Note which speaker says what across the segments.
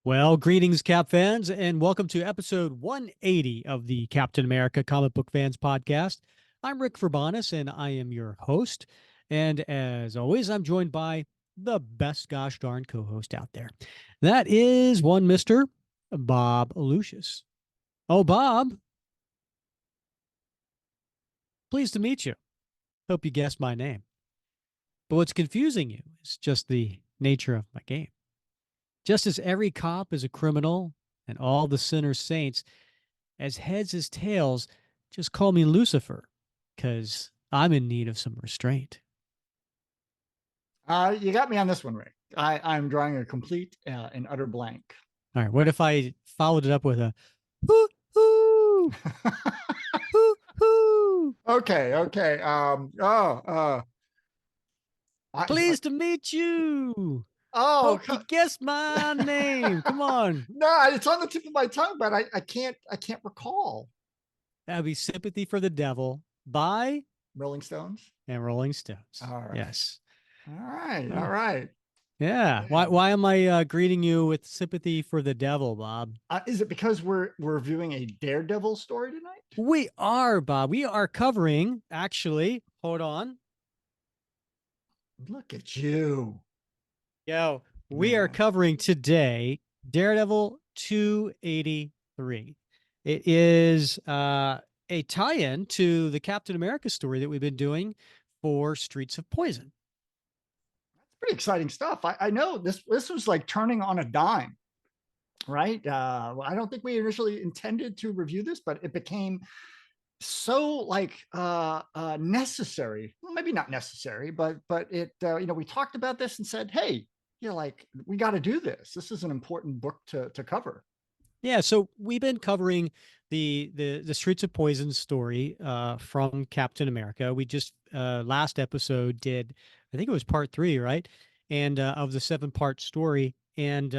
Speaker 1: Well, greetings, Cap fans, and welcome to episode 180 of the Captain America Comic Book Fans Podcast. I'm Rick Verbanis, and I am your host. And as always, I'm joined by the best gosh darn co-host out there. That is one Mr. Bob Lucius. Oh, Bob, pleased to meet you. Hope you guessed my name. But what's confusing you is just the nature of my game. Just as every cop is a criminal and all the sinners saints, as heads as tails, just call me Lucifer, because I'm in need of some restraint.
Speaker 2: You got me on this one, Rick. I'm drawing a complete and utter blank.
Speaker 1: All right, what if I followed it up with a hoo hoo hoo hoo?
Speaker 2: Okay.
Speaker 1: Pleased to meet you.
Speaker 2: Oh,
Speaker 1: Hope you guessed my name. Come on.
Speaker 2: no, it's on the tip of my tongue, but I can't recall.
Speaker 1: That'd be Sympathy for the Devil by
Speaker 2: Rolling Stones.
Speaker 1: and Rolling Stones.
Speaker 2: All right.
Speaker 1: Yes.
Speaker 2: All right.
Speaker 1: Oh,
Speaker 2: All right.
Speaker 1: yeah.
Speaker 2: Yeah.
Speaker 1: Why am I greeting you with Sympathy for the Devil, Bob?
Speaker 2: Is it because we're viewing a Daredevil story tonight?
Speaker 1: We are, Bob. We are covering, actually, hold on.
Speaker 2: Look at you.
Speaker 1: Yo, we are
Speaker 2: Yeah.
Speaker 1: covering today Daredevil 283. It is a tie-in to the Captain America story that we've been doing for Streets of Poison.
Speaker 2: That's pretty exciting stuff. I know this was like turning on a dime, right? I don't think we initially intended to review this, but it became so like necessary. Well, maybe not necessary, but it we talked about this and said, hey, like we got to do this. This is an important book to cover.
Speaker 1: Yeah, so we've been covering the Streets of Poison story from Captain America. We just last episode did, I think it was part 3, right? And of the 7-part story. And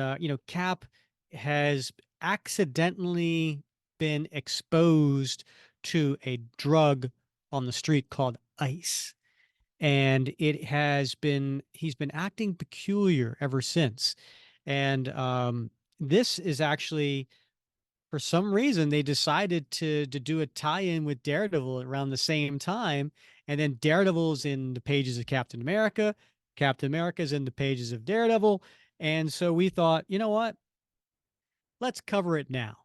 Speaker 1: Cap has accidentally been exposed to a drug on the street called ice. And he's been acting peculiar ever since. And this is actually, for some reason, they decided to do a tie-in with Daredevil around the same time, and then Daredevil's in the pages of Captain America, Captain America's in the pages of Daredevil, and so we thought, you know what? Let's cover it now.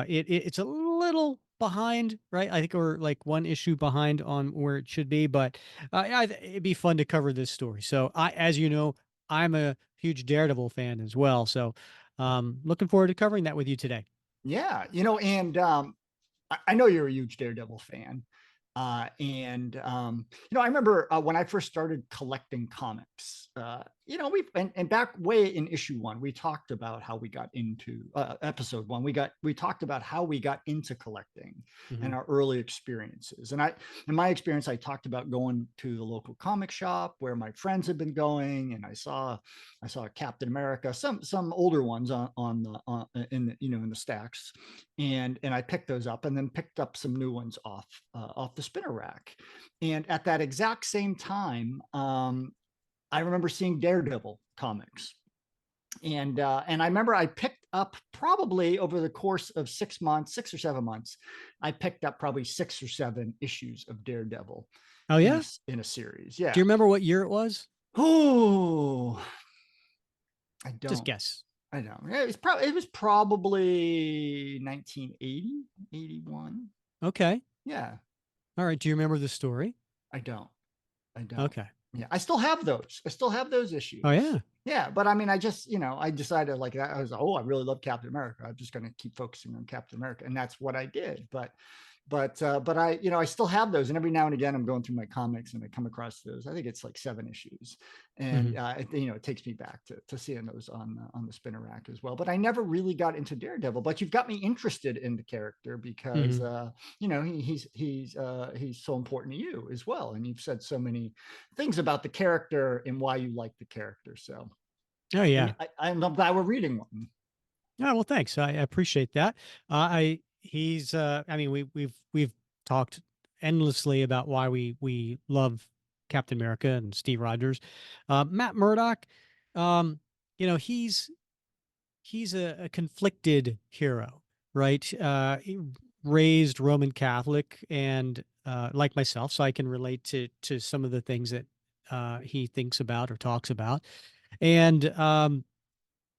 Speaker 1: It's a little behind, right? I think we're like one issue behind on where it should be, but it'd be fun to cover this story. So as you know, I'm a huge Daredevil fan as well, so looking forward to covering that with you today.
Speaker 2: Yeah, and I know you're a huge Daredevil fan. I remember when I first started collecting comics, and back way in issue 1, we talked about how we got into episode 1. We talked about how we got into collecting and our early experiences. And in my experience, I talked about going to the local comic shop where my friends had been going, and I saw Captain America, some older ones in the stacks, and I picked those up, and then picked up some new ones off the spinner rack. And at that exact same time, I remember seeing Daredevil comics. And I remember I picked up, probably over the course of 6 months, 6 or 7 months, I picked up probably 6 or 7 issues of Daredevil
Speaker 1: Oh
Speaker 2: in
Speaker 1: yeah?
Speaker 2: a series. Yeah.
Speaker 1: Do you remember what year it was?
Speaker 2: Oh, I
Speaker 1: Just
Speaker 2: don't.
Speaker 1: guess.
Speaker 2: I don't. It was probably 1980, 81.
Speaker 1: Okay.
Speaker 2: Yeah.
Speaker 1: All right. Do you remember the story?
Speaker 2: I don't. I don't.
Speaker 1: Okay.
Speaker 2: Yeah, I still have those. I still have those
Speaker 1: Oh
Speaker 2: issues.
Speaker 1: yeah.
Speaker 2: Yeah, but I mean, I just, I decided, like, I was, oh, I really love Captain America. I'm just going to keep focusing on Captain America, and that's what I did. But I still have those, and every now and again, I'm going through my comics and I come across those. I think it's like 7 issues, and
Speaker 1: Mhm.
Speaker 2: it takes me back to seeing those on the spinner rack as well. But I never really got into Daredevil. But you've got me interested in the character because
Speaker 1: Mhm.
Speaker 2: he's so important to you as well, and you've said so many things about the character and why you like the character. So
Speaker 1: Oh yeah.
Speaker 2: I'm glad we're reading one.
Speaker 1: Oh well, thanks. I appreciate that. I he's I mean we've talked endlessly about why we love Captain America and Steve Rogers. Matt Murdock, um, you know, he's a conflicted hero, right? Raised Roman Catholic, and like myself, so I can relate to some of the things that he thinks about or talks about. And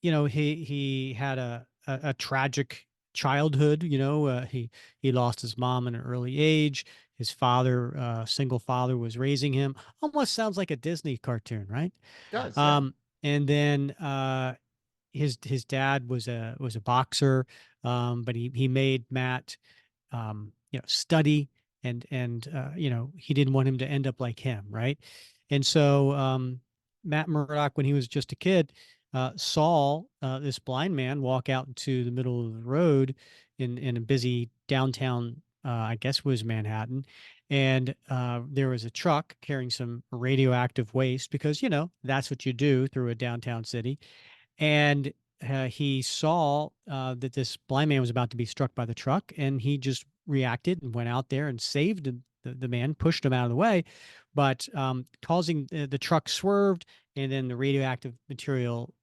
Speaker 1: he had a tragic childhood. He lost his mom at an early age. His father, single father, was raising him. Almost sounds like a Disney cartoon, right?
Speaker 2: Does, yeah.
Speaker 1: And then his dad was a boxer, but he made Matt study, and he didn't want him to end up like him, right? And so Matt Murdock, when he was just a kid, saw this blind man walk out into the middle of the road in a busy downtown, I guess was Manhattan, and there was a truck carrying some radioactive waste, because that's what you do through a downtown city. And he saw that this blind man was about to be struck by the truck, and he just reacted and went out there and saved the man, pushed him out of the way, but causing the truck swerved, and then the radioactive material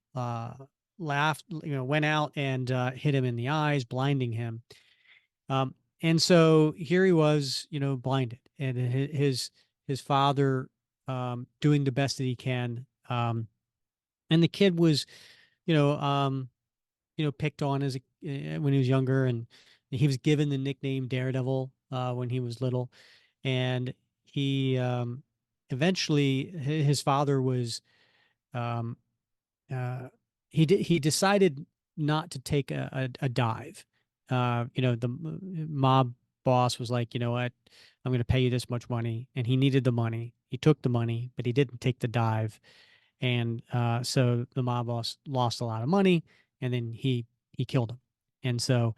Speaker 1: laughed, went out and hit him in the eyes, blinding him. And so here he was, blinded, and his father doing the best that he can. And the kid was, you know, um, picked on when he was younger, and he was given the nickname Daredevil when he was little, and he eventually his father was um, he decided not to take a dive. The mob boss was like, you know what, I'm going to pay you this much money, and he needed the money. He took the money, but he didn't take the dive, and so the mob boss lost a lot of money, and then he killed him. And so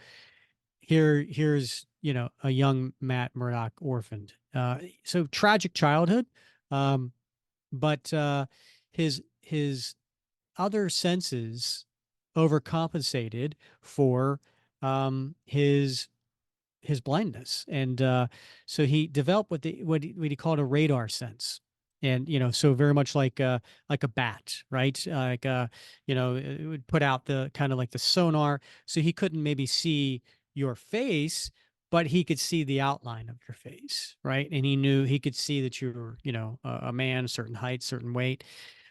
Speaker 1: here's a young Matt Murdock orphaned. So tragic childhood, um, but his other senses overcompensated for his blindness, and so he developed what he called a radar sense. And so very much like a bat, right? It would put out the kind of like the sonar, so he couldn't maybe see your face, but he could see the outline of your face, right? And he knew he could see that you were a man, a certain height, certain weight.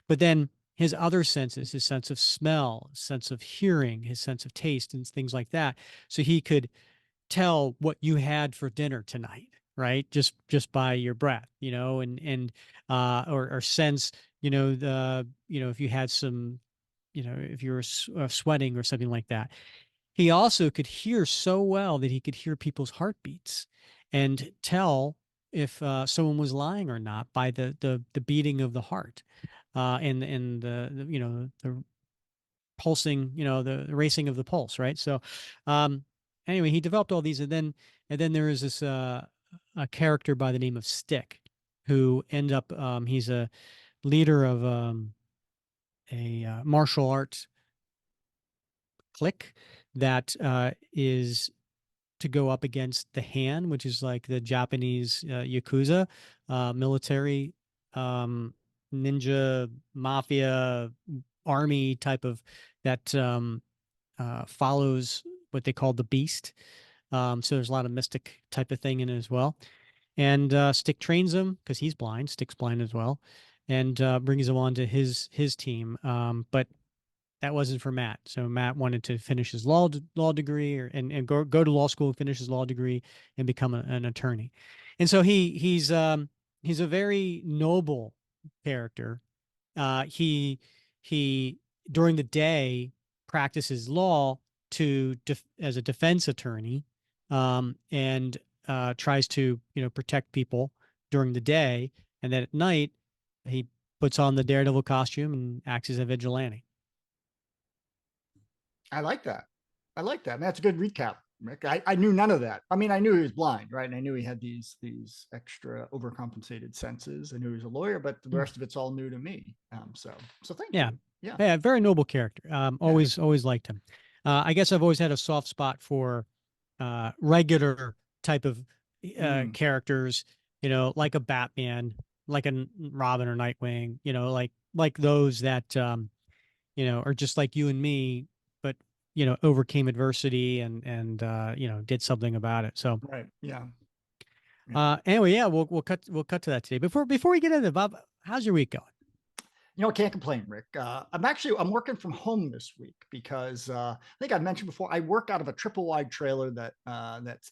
Speaker 1: But then his other senses, his sense of smell, sense of hearing, his sense of taste, and things like that, so he could tell what you had for dinner tonight, right? Just by your breath, or sense, if you had some, if you were sweating or something like that. He also could hear so well that he could hear people's heartbeats and tell if someone was lying or not by the beating of the heart, and the pulsing, the racing of the pulse, right? So, um, anyway, he developed all these, and then there is this a character by the name of Stick, who end up he's a leader of a martial arts clique that is to go up against the Han, which is like the Japanese Yakuza, military, um, ninja, mafia, army type of that follows what they call the Beast. So there's a lot of mystic type of thing in it as well. And Stick trains him because he's blind. Stick's blind as well, and brings him on to his team. But that wasn't for Matt. So Matt wanted to finish his law degree, and go to law school, finish his law degree, and become an attorney. And so he's a very noble character. He during the day practices law as a defense attorney, and tries to protect people during the day, and then at night he puts on the Daredevil costume and acts as a vigilante.
Speaker 2: I like that. I like that. That's a good recap, Rick. I knew none of that. I mean, I knew he was blind, right? And I knew he had these extra overcompensated senses. I knew he was a lawyer, but the
Speaker 1: Mm.
Speaker 2: rest of it's all new to me. So thank
Speaker 1: Yeah.
Speaker 2: you. Yeah,
Speaker 1: Yeah, very noble character.
Speaker 2: yeah.
Speaker 1: Always liked him. I guess I've always had a soft spot for regular type of
Speaker 2: Mm.
Speaker 1: characters, like a Batman, like a Robin or Nightwing, like those that are just like you and me, but overcame adversity and did something about it. So
Speaker 2: Right. Yeah. Yeah.
Speaker 1: anyway, yeah, we'll cut to that today. Before we get into Bob, how's your week going?
Speaker 2: Can't complain, Rick. I'm working from home this week because I think I mentioned before I work out of a triple wide trailer that's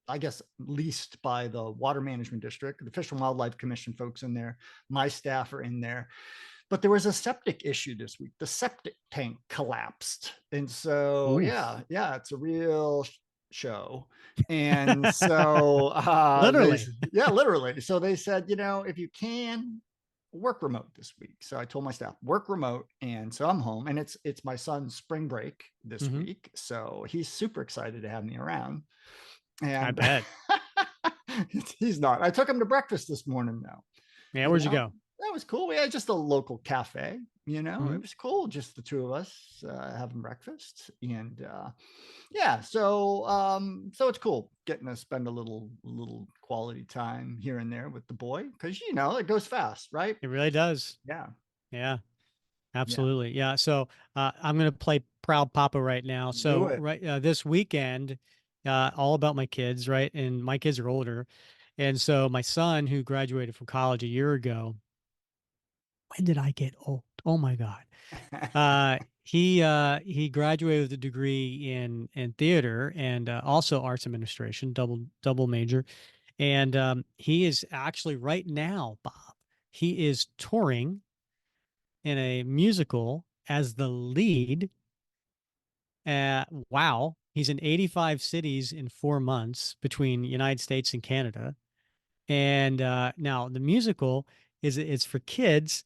Speaker 2: I guess leased by the Water Management District, the Fish and Wildlife Commission folks in there. My staff are in there, but there was a septic issue this week. The septic tank collapsed, and so
Speaker 1: Oof.
Speaker 2: yeah, it's a real show. And so
Speaker 1: Literally.
Speaker 2: yeah, literally. So they said, if you can work remote this week. So I told my staff work remote, and so I'm home, and it's my son's spring break this
Speaker 1: Hmm.
Speaker 2: week, so he's super excited to have me around.
Speaker 1: I
Speaker 2: And
Speaker 1: bet.
Speaker 2: he's not. I took him to breakfast this morning though.
Speaker 1: Yeah,
Speaker 2: You
Speaker 1: where'd you
Speaker 2: know,
Speaker 1: go?
Speaker 2: that was cool. We had just a local cafe.
Speaker 1: Hmm.
Speaker 2: It was cool, just the two of us having breakfast, and yeah, so it's cool getting to spend a little quality time here and there with the boy, because it goes fast, right?
Speaker 1: It really does.
Speaker 2: Yeah,
Speaker 1: Yeah,
Speaker 2: yeah.
Speaker 1: absolutely. Yeah. So I'm gonna play Proud Papa right now.
Speaker 2: Do
Speaker 1: So
Speaker 2: it.
Speaker 1: right this weekend, all about my kids, right? And my kids are older, and so my son, who graduated from college a year ago, when did I get old? Oh my God. He graduated with a degree in theater and also arts administration, double major. And he is actually right now, Bob, he is touring in a musical as the lead. Wow. He's in 85 cities in 4 months between United States and Canada. And now the musical it's for kids.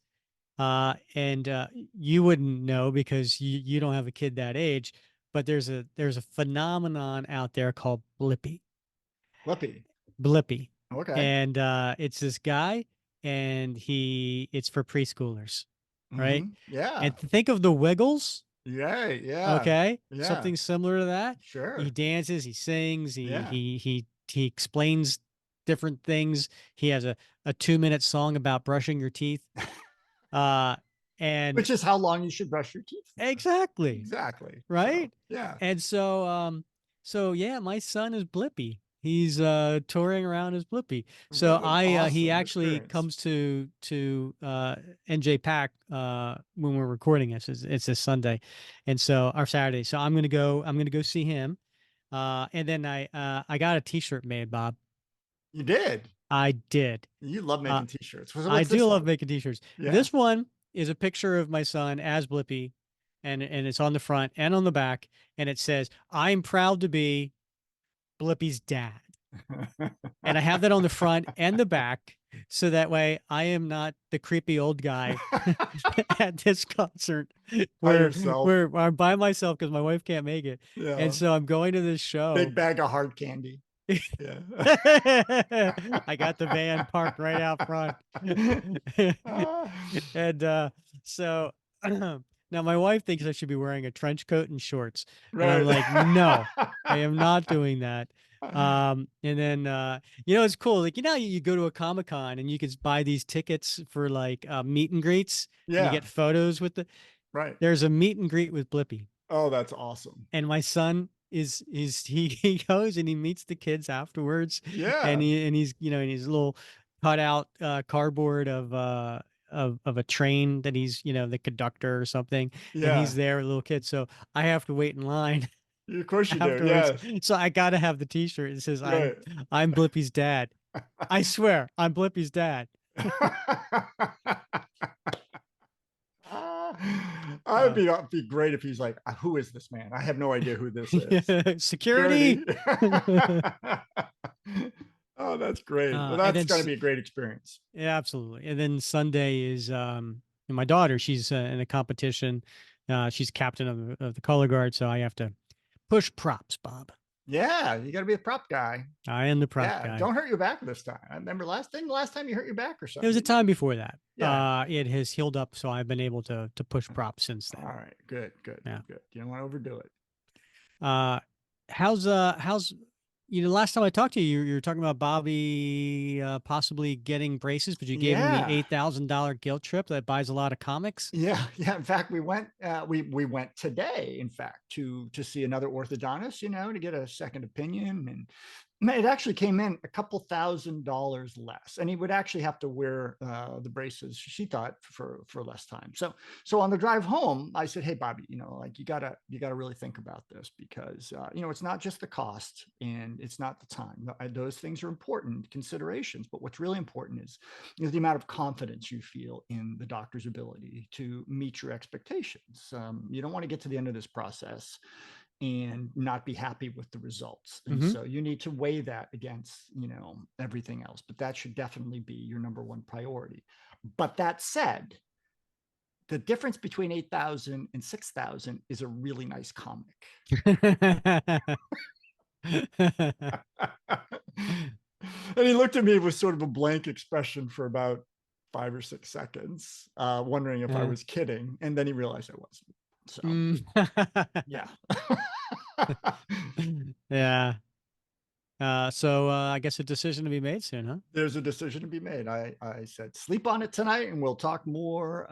Speaker 1: And you wouldn't know because you don't have a kid that age, but there's a phenomenon out there called
Speaker 2: Flippy.
Speaker 1: Blippy.
Speaker 2: Okay.
Speaker 1: And it's this guy, and it's for preschoolers, right?
Speaker 2: Yeah.
Speaker 1: And think of the Wiggles,
Speaker 2: Yeah. Yeah.
Speaker 1: okay?
Speaker 2: Yeah.
Speaker 1: Something similar to that. He
Speaker 2: Sure.
Speaker 1: dances, he sings,
Speaker 2: Yeah.
Speaker 1: he explains different things. He has a 2-minute song about brushing your teeth. Uh, and
Speaker 2: Which is how long you should brush your teeth for.
Speaker 1: exactly,
Speaker 2: Exactly. So,
Speaker 1: right?
Speaker 2: yeah.
Speaker 1: And so yeah, my son is Blippy. He's touring around as Blippy. So
Speaker 2: What an
Speaker 1: he
Speaker 2: awesome
Speaker 1: actually
Speaker 2: experience.
Speaker 1: comes to NJ Pack when we're recording this. It's this Sunday, and so our Saturday. So I'm gonna go see him. And then I got a T-shirt made, Bob.
Speaker 2: You did.
Speaker 1: I did.
Speaker 2: You love
Speaker 1: Uh,
Speaker 2: making t-shirts. So
Speaker 1: I
Speaker 2: what's
Speaker 1: do
Speaker 2: this
Speaker 1: love
Speaker 2: one?
Speaker 1: making T-shirts.
Speaker 2: Yeah.
Speaker 1: This one is a picture of my son as Blippy, and it's on the front and on the back, and it says, "I'm proud to be Blippy's dad." And I have that on the front and the back, so that way I am not the creepy old guy at this concert
Speaker 2: By
Speaker 1: where
Speaker 2: yourself.
Speaker 1: where I'm by myself because my wife can't make it, and
Speaker 2: Yeah.
Speaker 1: so I'm going to this
Speaker 2: Big
Speaker 1: show.
Speaker 2: bag of hard candy. Yeah.
Speaker 1: I got the van parked right out front. And so now my wife thinks I should be wearing a trench coat and shorts. And I'm
Speaker 2: Right.
Speaker 1: like, no, I am not doing that. And then it's cool. Like, you go to a Comic-Con and you can buy these tickets for like meet and greets, and you
Speaker 2: Yeah.
Speaker 1: get photos with
Speaker 2: Right.
Speaker 1: there's a meet and greet with Blippy.
Speaker 2: Oh, that's awesome.
Speaker 1: And my son is he goes and he meets the kids afterwards, and
Speaker 2: Yeah.
Speaker 1: he's in his little cutout cardboard of a train that he's the conductor or something, and he's
Speaker 2: Yeah.
Speaker 1: there with little kids. So I have to wait in line
Speaker 2: Of course you do.
Speaker 1: afterwards.
Speaker 2: Yes.
Speaker 1: So I gotta have the T-shirt. It says
Speaker 2: Right.
Speaker 1: I'm Blippy's dad. I swear I'm Blippy's dad. Uh,
Speaker 2: It'd be great if he's like, who is this man? I have no idea who this is.
Speaker 1: Security.
Speaker 2: Security. Oh, that's great. Well,
Speaker 1: And
Speaker 2: that's
Speaker 1: then
Speaker 2: going to be a great experience.
Speaker 1: Yeah, absolutely. And then Sunday is and my daughter. She's in a competition. She's captain of the color guard, so I have to push props, Bob.
Speaker 2: Yeah, you got to be a prop guy.
Speaker 1: I am the prop
Speaker 2: Yeah,
Speaker 1: guy.
Speaker 2: don't hurt your back this time. I remember last time you hurt your back or
Speaker 1: It was
Speaker 2: something.
Speaker 1: a time before that.
Speaker 2: Yeah.
Speaker 1: It has healed up, so I've been able to push props since
Speaker 2: All
Speaker 1: then.
Speaker 2: right. Good. Good.
Speaker 1: Yeah.
Speaker 2: Good. You don't want to overdo it.
Speaker 1: Uh, how's last time I talked to you, you were talking about Bobby possibly getting braces, but you gave him the
Speaker 2: Yeah.
Speaker 1: $8,000 guilt trip that buys a lot of comics.
Speaker 2: Yeah, yeah. In fact, we went today, in fact, to see another orthodontist, to get a second opinion. And it actually came in a couple $1,000s less, and he would actually have to wear the braces, she thought, for less time. So on the drive home, I said, "Hey, Bobby, like you gotta really think about this, because it's not just the cost and it's not the time. Those things are important considerations, but what's really important is the amount of confidence you feel in the doctor's ability to meet your expectations. You don't want to get to the end of this process and not be happy with the results. And
Speaker 1: Hmm.
Speaker 2: so you need to weigh that against, everything else. But that should definitely be your number one priority. But that said, the difference between 8,000 and 6,000 is a really nice comic. And he looked at me with sort of a blank expression for about 5 or 6 seconds, wondering if I
Speaker 1: Uh,
Speaker 2: was kidding. And then he realized I wasn't. So,
Speaker 1: mm.
Speaker 2: yeah.
Speaker 1: Yeah. So I guess a decision to be made soon, huh?
Speaker 2: There's a decision to be made. I said, sleep on it tonight and we'll talk more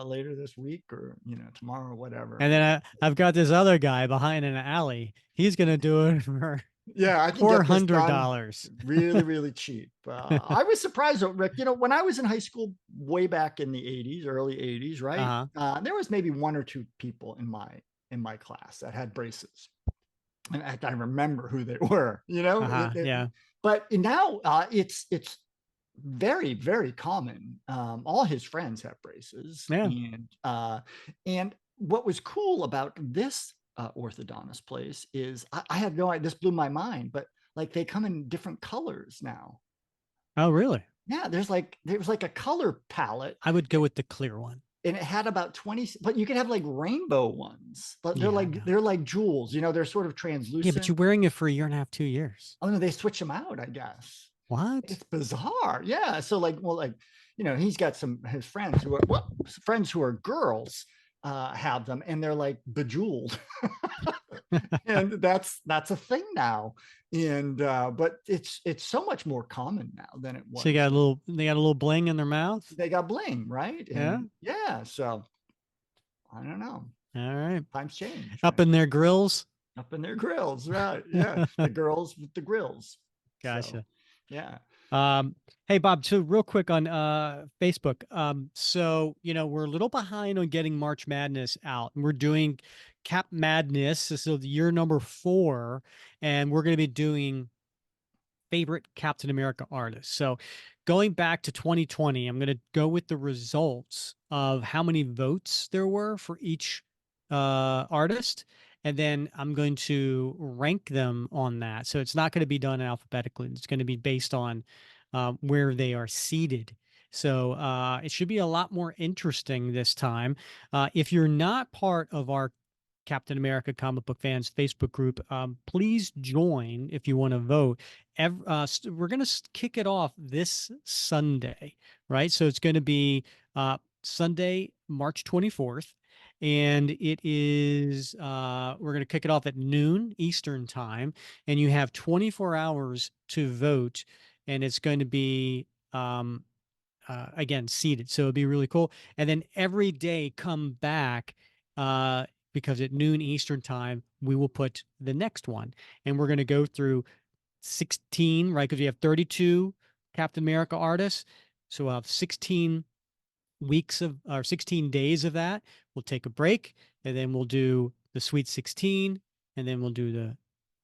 Speaker 2: later this week, or, tomorrow or whatever.
Speaker 1: And then I've got this other guy behind in an alley. He's gonna do it for
Speaker 2: Yeah, I can
Speaker 1: four
Speaker 2: get this
Speaker 1: hundred
Speaker 2: done
Speaker 1: dollars.
Speaker 2: really, really cheap. I was surprised, though, Rick. When I was in high school, way back in the '80s, early '80s, right?
Speaker 1: Uh-huh.
Speaker 2: There was maybe one or two people in my class that had braces, and I remember who they were.
Speaker 1: Uh-huh. Yeah.
Speaker 2: But now it's very, very common. All his friends have braces,
Speaker 1: Yeah.
Speaker 2: and what was cool about this orthodontist place is I had no idea. This blew my mind, but like they come in different colors now.
Speaker 1: Oh, really?
Speaker 2: Yeah, there was like a color palette,
Speaker 1: I would go with the clear one.
Speaker 2: and it had about 20, but you can have like rainbow ones, but they're
Speaker 1: Yeah, I
Speaker 2: like
Speaker 1: know.
Speaker 2: they're like jewels. They're sort of
Speaker 1: Yeah, but you're
Speaker 2: translucent.
Speaker 1: wearing it for a year and a half, 2 years.
Speaker 2: Oh no, they switch them out, I guess.
Speaker 1: What?
Speaker 2: It's bizarre. Yeah. So like, well, like, he's got some his friends who are girls have them, and they're like bejeweled. And that's a thing now. And but it's so much more common now than it
Speaker 1: So
Speaker 2: was.
Speaker 1: they got a little bling in their mouth.
Speaker 2: They got bling, right?
Speaker 1: Yeah.
Speaker 2: And yeah, so I don't know.
Speaker 1: All right.
Speaker 2: Times change,
Speaker 1: Up
Speaker 2: right?
Speaker 1: in their grills.
Speaker 2: Up in their grills, right? Yeah. The girls with the grills. So
Speaker 1: Gotcha.
Speaker 2: yeah.
Speaker 1: Um, hey Bob, so real quick on Facebook. So we're a little behind on getting March Madness out, and we're doing Cap Madness. So the year number 4, and we're going to be doing favorite Captain America artists. So going back to 2020, I'm going to go with the results of how many votes there were for each artist. And then I'm going to rank them on that. So it's not going to be done alphabetically. It's going to be based on where they are seated. So it should be a lot more interesting this time. If you're not part of our Captain America comic book fans Facebook group, please join if you want to vote. We're going to kick it off this Sunday, right? So it's going to be Sunday, March 24th. And it is, we're going to kick it off at noon Eastern time. And you have 24 hours to vote. And it's going to be, again, seated. So it'd be really cool. And then every day come back, because at noon Eastern time, we will put the next one. And we're going to go through 16, right? Because we have 32 Captain America artists. So we'll have 16 weeks of, or 16 days of that. We'll take a break, and then we'll do the Sweet 16, and then we'll do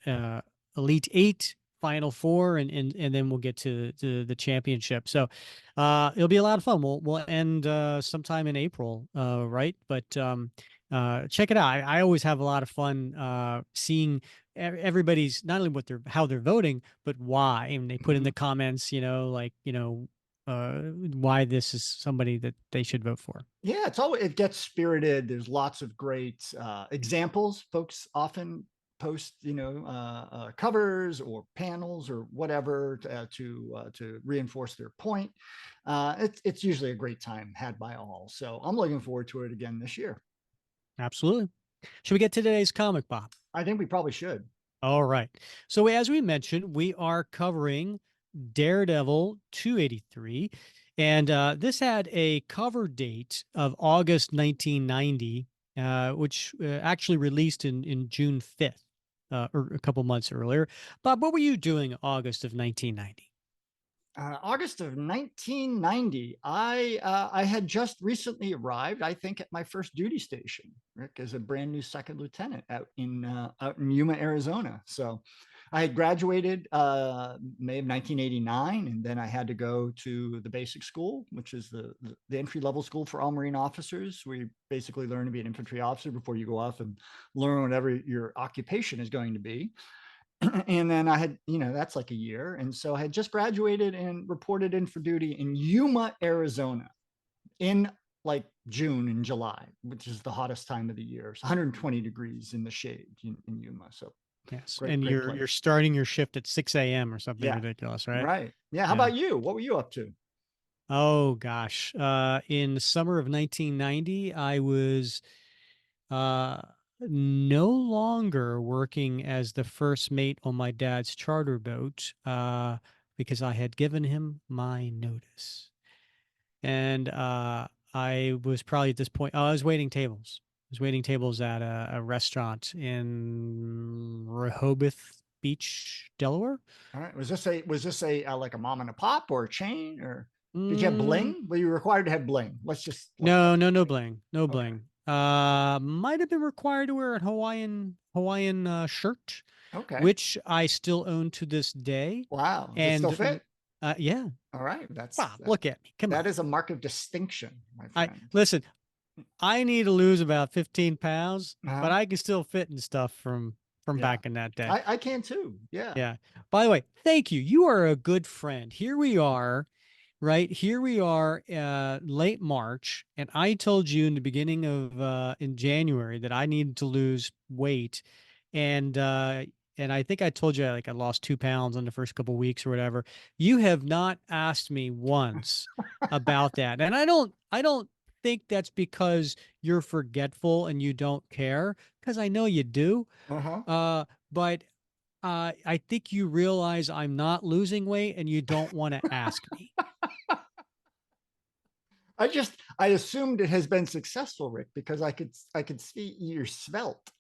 Speaker 1: the Elite Eight, Final Four, and then we'll get to the championship. So it'll be a lot of fun. We'll end sometime in April, right? But check it out. I always have a lot of fun seeing everybody's, not only how they're voting, but why. And they put in the
Speaker 2: Mhm.
Speaker 1: comments, like why this is somebody that they should vote for.
Speaker 2: Yeah, it gets spirited. There's lots of great examples. Folks often post, covers or panels or whatever to reinforce their point. It's usually a great time had by all. So I'm looking forward to it again this year.
Speaker 1: Absolutely. Should we get to today's comic, Bob?
Speaker 2: I think we probably should.
Speaker 1: All right. So as we mentioned, we are covering Daredevil 283, and this had a cover date of August 1990, which actually released in June 5th, or a couple months earlier. Bob, what were you doing August of 1990?
Speaker 2: August of 1990, I had just recently arrived, I think, at my first duty station, Rick, as a brand new second lieutenant out in Yuma, Arizona. So I had graduated May of 1989, and then I had to go to the basic school, which is the entry level school for all Marine officers. We basically learn to be an infantry officer before you go off and learn whatever your occupation is going to be. And then I had, that's like a year. And so I had just graduated and reported in for duty in Yuma, Arizona in like June and July, which is the hottest time of the year. It's 120 degrees in the shade in Yuma. So
Speaker 1: Yes,
Speaker 2: great,
Speaker 1: and
Speaker 2: great
Speaker 1: you're
Speaker 2: place.
Speaker 1: starting your shift at 6 a.m. or something
Speaker 2: Yeah.
Speaker 1: ridiculous, right?
Speaker 2: Right. Yeah. How
Speaker 1: Yeah.
Speaker 2: about you? What were you up to?
Speaker 1: Oh gosh. In the summer of 1990, I was uh no longer working as the first mate on my dad's charter boat, because I had given him my notice. And I was probably at this point, I was waiting tables. I was waiting tables at a restaurant in Rehoboth Beach, Delaware.
Speaker 2: All right. Was this a like a mom and a pop or a chain, or did you have
Speaker 1: Mm,
Speaker 2: bling? Were you required to have bling? Let's just like
Speaker 1: no,
Speaker 2: cut to
Speaker 1: no,
Speaker 2: the
Speaker 1: no
Speaker 2: chase.
Speaker 1: bling, no
Speaker 2: Okay.
Speaker 1: bling. Might have been required to wear a Hawaiian shirt,
Speaker 2: Okay.
Speaker 1: which I still own to this day.
Speaker 2: Wow. Does it still
Speaker 1: And
Speaker 2: fit?
Speaker 1: yeah,
Speaker 2: All right. That's
Speaker 1: Bob,
Speaker 2: that.
Speaker 1: look at me. Come on.
Speaker 2: That is a mark of distinction, my
Speaker 1: I
Speaker 2: friend.
Speaker 1: listen. I need to lose about 15 pounds, but
Speaker 2: Uh-huh.
Speaker 1: I can still fit in stuff from
Speaker 2: Yeah.
Speaker 1: back in that day.
Speaker 2: I can too. Yeah.
Speaker 1: Yeah. By the way, thank you. You are a good friend. Here we are, right? Here we are, late March, and I told you in the beginning of in January that I needed to lose weight, and I think I told you like I lost 2 pounds in the first couple weeks or whatever. You have not asked me once about that, and I don't think that's because you're forgetful and you don't care, because I know you do.
Speaker 2: Uh-huh.
Speaker 1: But I think you realize I'm not losing weight and you don't want to ask me.
Speaker 2: I assumed it has been successful, Rick, because I could see you're svelte,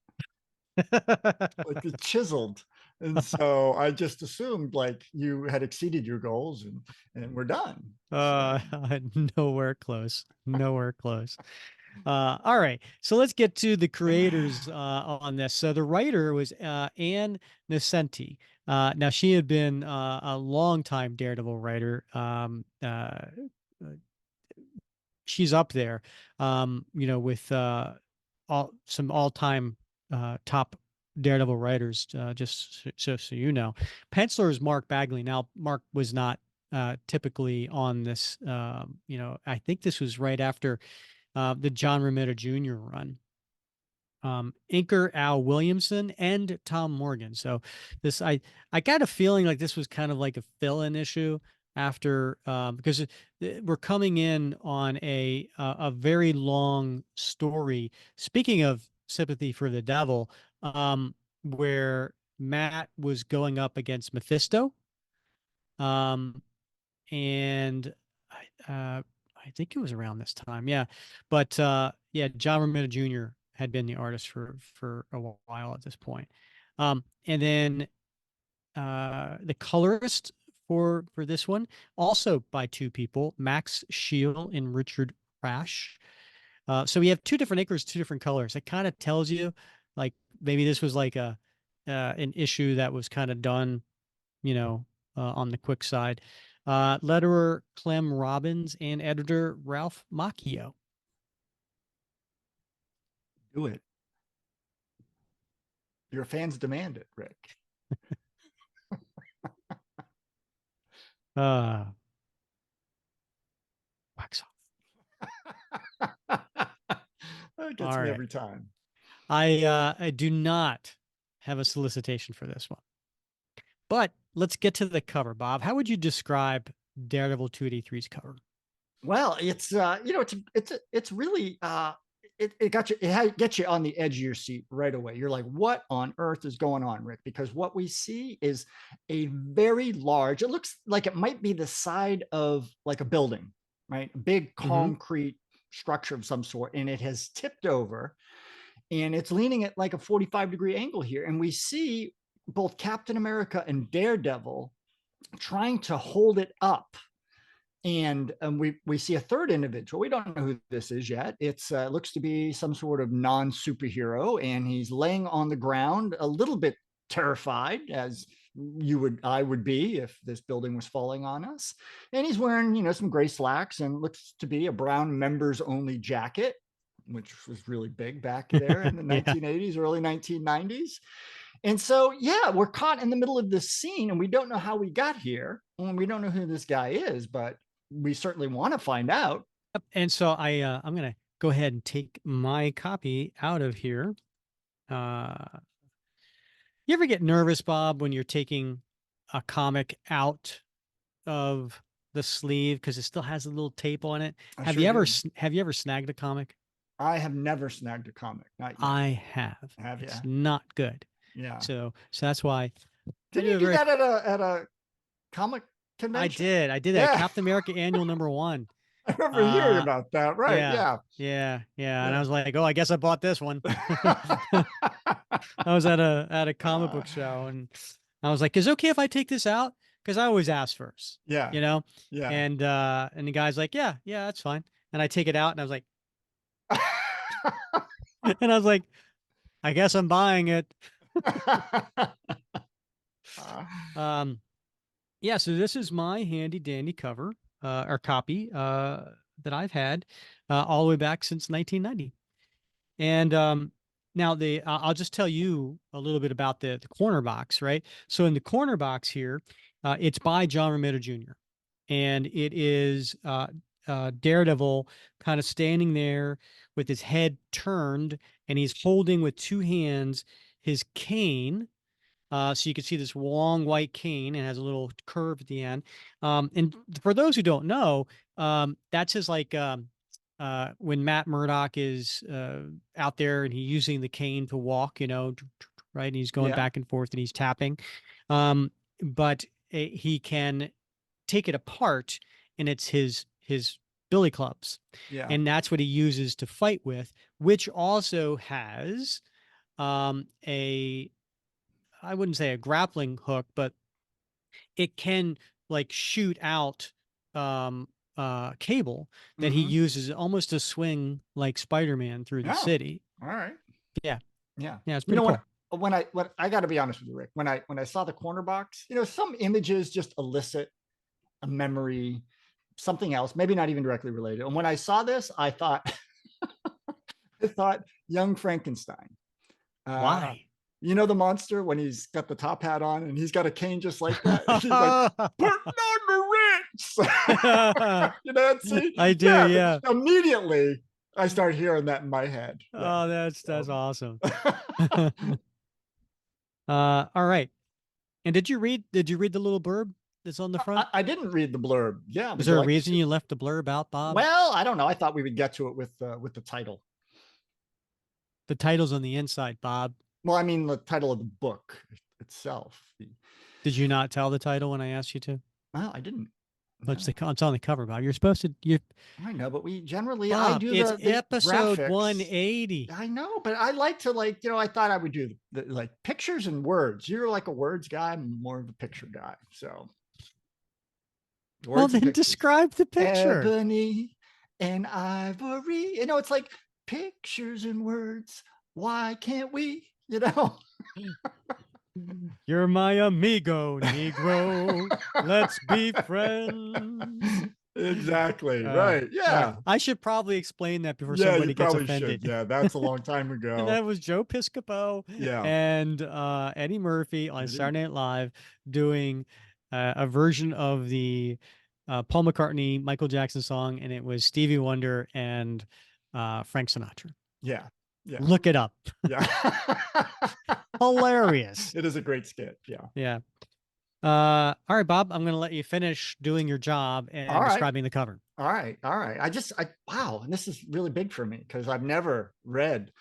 Speaker 2: like it's chiseled. And so I just assumed like you had exceeded your goals and we're done. So
Speaker 1: Nowhere close. Nowhere close. All right. So let's get to the creators on this. So the writer was Anne Nocenti. Now she had been a longtime Daredevil writer. She's up there, with some all-time top Daredevil writers. Just so you know, penciler is Mark Bagley. Now, Mark was not typically on this. I think this was right after the John Romita Jr. run. Inker Al Williamson and Tom Morgan. So I got a feeling like this was kind of like a fill-in issue after, because we're coming in on a very long story. Speaking of Sympathy for the Devil, where Matt was going up against Mephisto, um, and I think it was around this time, yeah. But yeah, John Romita Jr. had been the artist for a while at this point. And then the colorist for this one, also by two people, Max Scheele and Richard Rash. So we have two different acres, two different colors. It kind of tells you, like, maybe this was like a an issue that was kind of done, on the quick side. Letterer Clem Robbins and editor Ralph Macchio.
Speaker 2: do it. Your fans demand it, Rick.
Speaker 1: Uh, Wax off.
Speaker 2: That gets
Speaker 1: All
Speaker 2: me
Speaker 1: right.
Speaker 2: every time.
Speaker 1: I do not have a solicitation for this one, but let's get to the cover. Bob, how would you describe Daredevil 283's cover?
Speaker 2: Well, it's it's really it got you, it gets you on the edge of your seat right away. You're like, what on earth is going on, Rick? Because what we see is a very large, it looks like it might be the side of like a building, right? A big
Speaker 1: Mm-hmm.
Speaker 2: concrete structure of some sort, and it has tipped over and it's leaning at like a 45-degree angle here. And we see both Captain America and Daredevil trying to hold it up. And we see a third individual. We don't know who this is yet. It's looks to be some sort of non-superhero, and he's laying on the ground, a little bit terrified, as I would be if this building was falling on us. And he's wearing, some gray slacks and looks to be a brown members only jacket, which was really big back there in the
Speaker 1: Yeah.
Speaker 2: 1980s, early 1990s. And so, yeah, we're caught in the middle of this scene and we don't know how we got here. And we don't know who this guy is, but we certainly want to find out.
Speaker 1: And so I'm gonna go ahead and take my copy out of here. Uh, you ever get nervous, Bob, when you're taking a comic out of the sleeve because it still has a little tape on it?
Speaker 2: I
Speaker 1: Have
Speaker 2: sure
Speaker 1: you ever
Speaker 2: do.
Speaker 1: have you ever snagged a comic?
Speaker 2: I have never snagged a comic, not yet.
Speaker 1: I have.
Speaker 2: Have you?
Speaker 1: It's not good.
Speaker 2: Yeah.
Speaker 1: So that's why I
Speaker 2: Didn't
Speaker 1: do
Speaker 2: you
Speaker 1: a
Speaker 2: do
Speaker 1: very
Speaker 2: that at a comic
Speaker 1: I
Speaker 2: convention?
Speaker 1: did. I did that
Speaker 2: Yeah.
Speaker 1: Captain America Annual #1.
Speaker 2: I remember hearing
Speaker 1: Uh
Speaker 2: about that. Right.
Speaker 1: yeah.
Speaker 2: Yeah.
Speaker 1: Yeah. And I
Speaker 2: Yeah.
Speaker 1: was like, oh, I guess I bought this one. I was at a comic book show and I was like, is it okay if I take this out? Because I always ask first,
Speaker 2: yeah.
Speaker 1: you know?
Speaker 2: Yeah.
Speaker 1: And the guy's like, yeah, that's fine. And I take it out and I was like, and I was like, I guess I'm buying it. Um, yeah, so this is my handy dandy cover, or copy, that I've had, all the way back since 1990. And now I'll just tell you a little bit about the corner box, right? So in the corner box here, it's by John Romita Jr. And it is Daredevil kind of standing there with his head turned, and he's holding with two hands his cane. So you can see this long white cane and has a little curve at the end. And for those who don't know, that's his like when Matt Murdock is out there and he's using the cane to walk, right? And he's going
Speaker 2: yeah.
Speaker 1: back and forth and he's tapping. But he can take it apart and it's his billy clubs.
Speaker 2: Yeah.
Speaker 1: And that's what he uses to fight with, which also has a I wouldn't say a grappling hook, but it can like shoot out cable that he
Speaker 2: Mm-hmm.
Speaker 1: uses almost to swing like Spider-Man through the
Speaker 2: Oh,
Speaker 1: city.
Speaker 2: all right.
Speaker 1: Yeah.
Speaker 2: Yeah.
Speaker 1: Yeah, it's
Speaker 2: You
Speaker 1: pretty
Speaker 2: know,
Speaker 1: cool.
Speaker 2: when I got to be honest with you, Rick, when I saw the corner box, some images just elicit a memory, something else, maybe not even directly related. And when I saw this, I thought I thought young Frankenstein. Uh,
Speaker 1: Why?
Speaker 2: the monster when he's got the top hat on and he's got a cane just like that. He's like, putting on the Ritz. That scene?
Speaker 1: I do,
Speaker 2: Yeah.
Speaker 1: yeah.
Speaker 2: Immediately, I start hearing that in my head. Yeah.
Speaker 1: Oh, that's
Speaker 2: So.
Speaker 1: awesome. All right. And did you read the little blurb that's on the front?
Speaker 2: I didn't read the blurb. Yeah.
Speaker 1: Was
Speaker 2: Would you
Speaker 1: there a
Speaker 2: like to
Speaker 1: reason
Speaker 2: see?
Speaker 1: you left the blurb out, Bob?
Speaker 2: Well, I don't know. I thought we would get to it with the title.
Speaker 1: The title's on the inside, Bob.
Speaker 2: Well, I mean the title of the book itself.
Speaker 1: Did you not tell the title when I asked you to?
Speaker 2: Well, I didn't.
Speaker 1: Oh,
Speaker 2: No.
Speaker 1: it's on the cover, Bob. You're supposed to. You
Speaker 2: I know, but we generally I
Speaker 1: Bob.
Speaker 2: do
Speaker 1: It's
Speaker 2: the
Speaker 1: episode
Speaker 2: graphics.
Speaker 1: 180.
Speaker 2: I know, but I like to I thought I would do like pictures and words. You're like a words guy. I'm more of a picture guy. So
Speaker 1: Well,
Speaker 2: words and
Speaker 1: then
Speaker 2: pictures.
Speaker 1: describe the picture.
Speaker 2: Ebony and ivory. It's like pictures and words. Why can't we?
Speaker 1: You're my amigo, Negro. Let's be friends.
Speaker 2: Exactly.
Speaker 1: All
Speaker 2: Right.
Speaker 1: right.
Speaker 2: Yeah.
Speaker 1: I should probably explain that before
Speaker 2: Yeah, you
Speaker 1: somebody gets
Speaker 2: probably should.
Speaker 1: offended.
Speaker 2: Yeah, that's a long time
Speaker 1: And
Speaker 2: ago.
Speaker 1: that was Joe Piscopo
Speaker 2: Yeah.
Speaker 1: and Eddie Murphy on
Speaker 2: Eddie?
Speaker 1: Saturday Night Live doing a version of the Paul McCartney, Michael Jackson song, and it was Stevie Wonder and Frank Sinatra.
Speaker 2: Yeah. Yeah.
Speaker 1: Look it up.
Speaker 2: Yeah.
Speaker 1: Hilarious.
Speaker 2: It is a great skit. Yeah.
Speaker 1: Yeah. All right, Bob, I'm going to let you finish doing your job
Speaker 2: All
Speaker 1: and
Speaker 2: right.
Speaker 1: describing the cover.
Speaker 2: All right. Wow. And this is really big for me because I've never read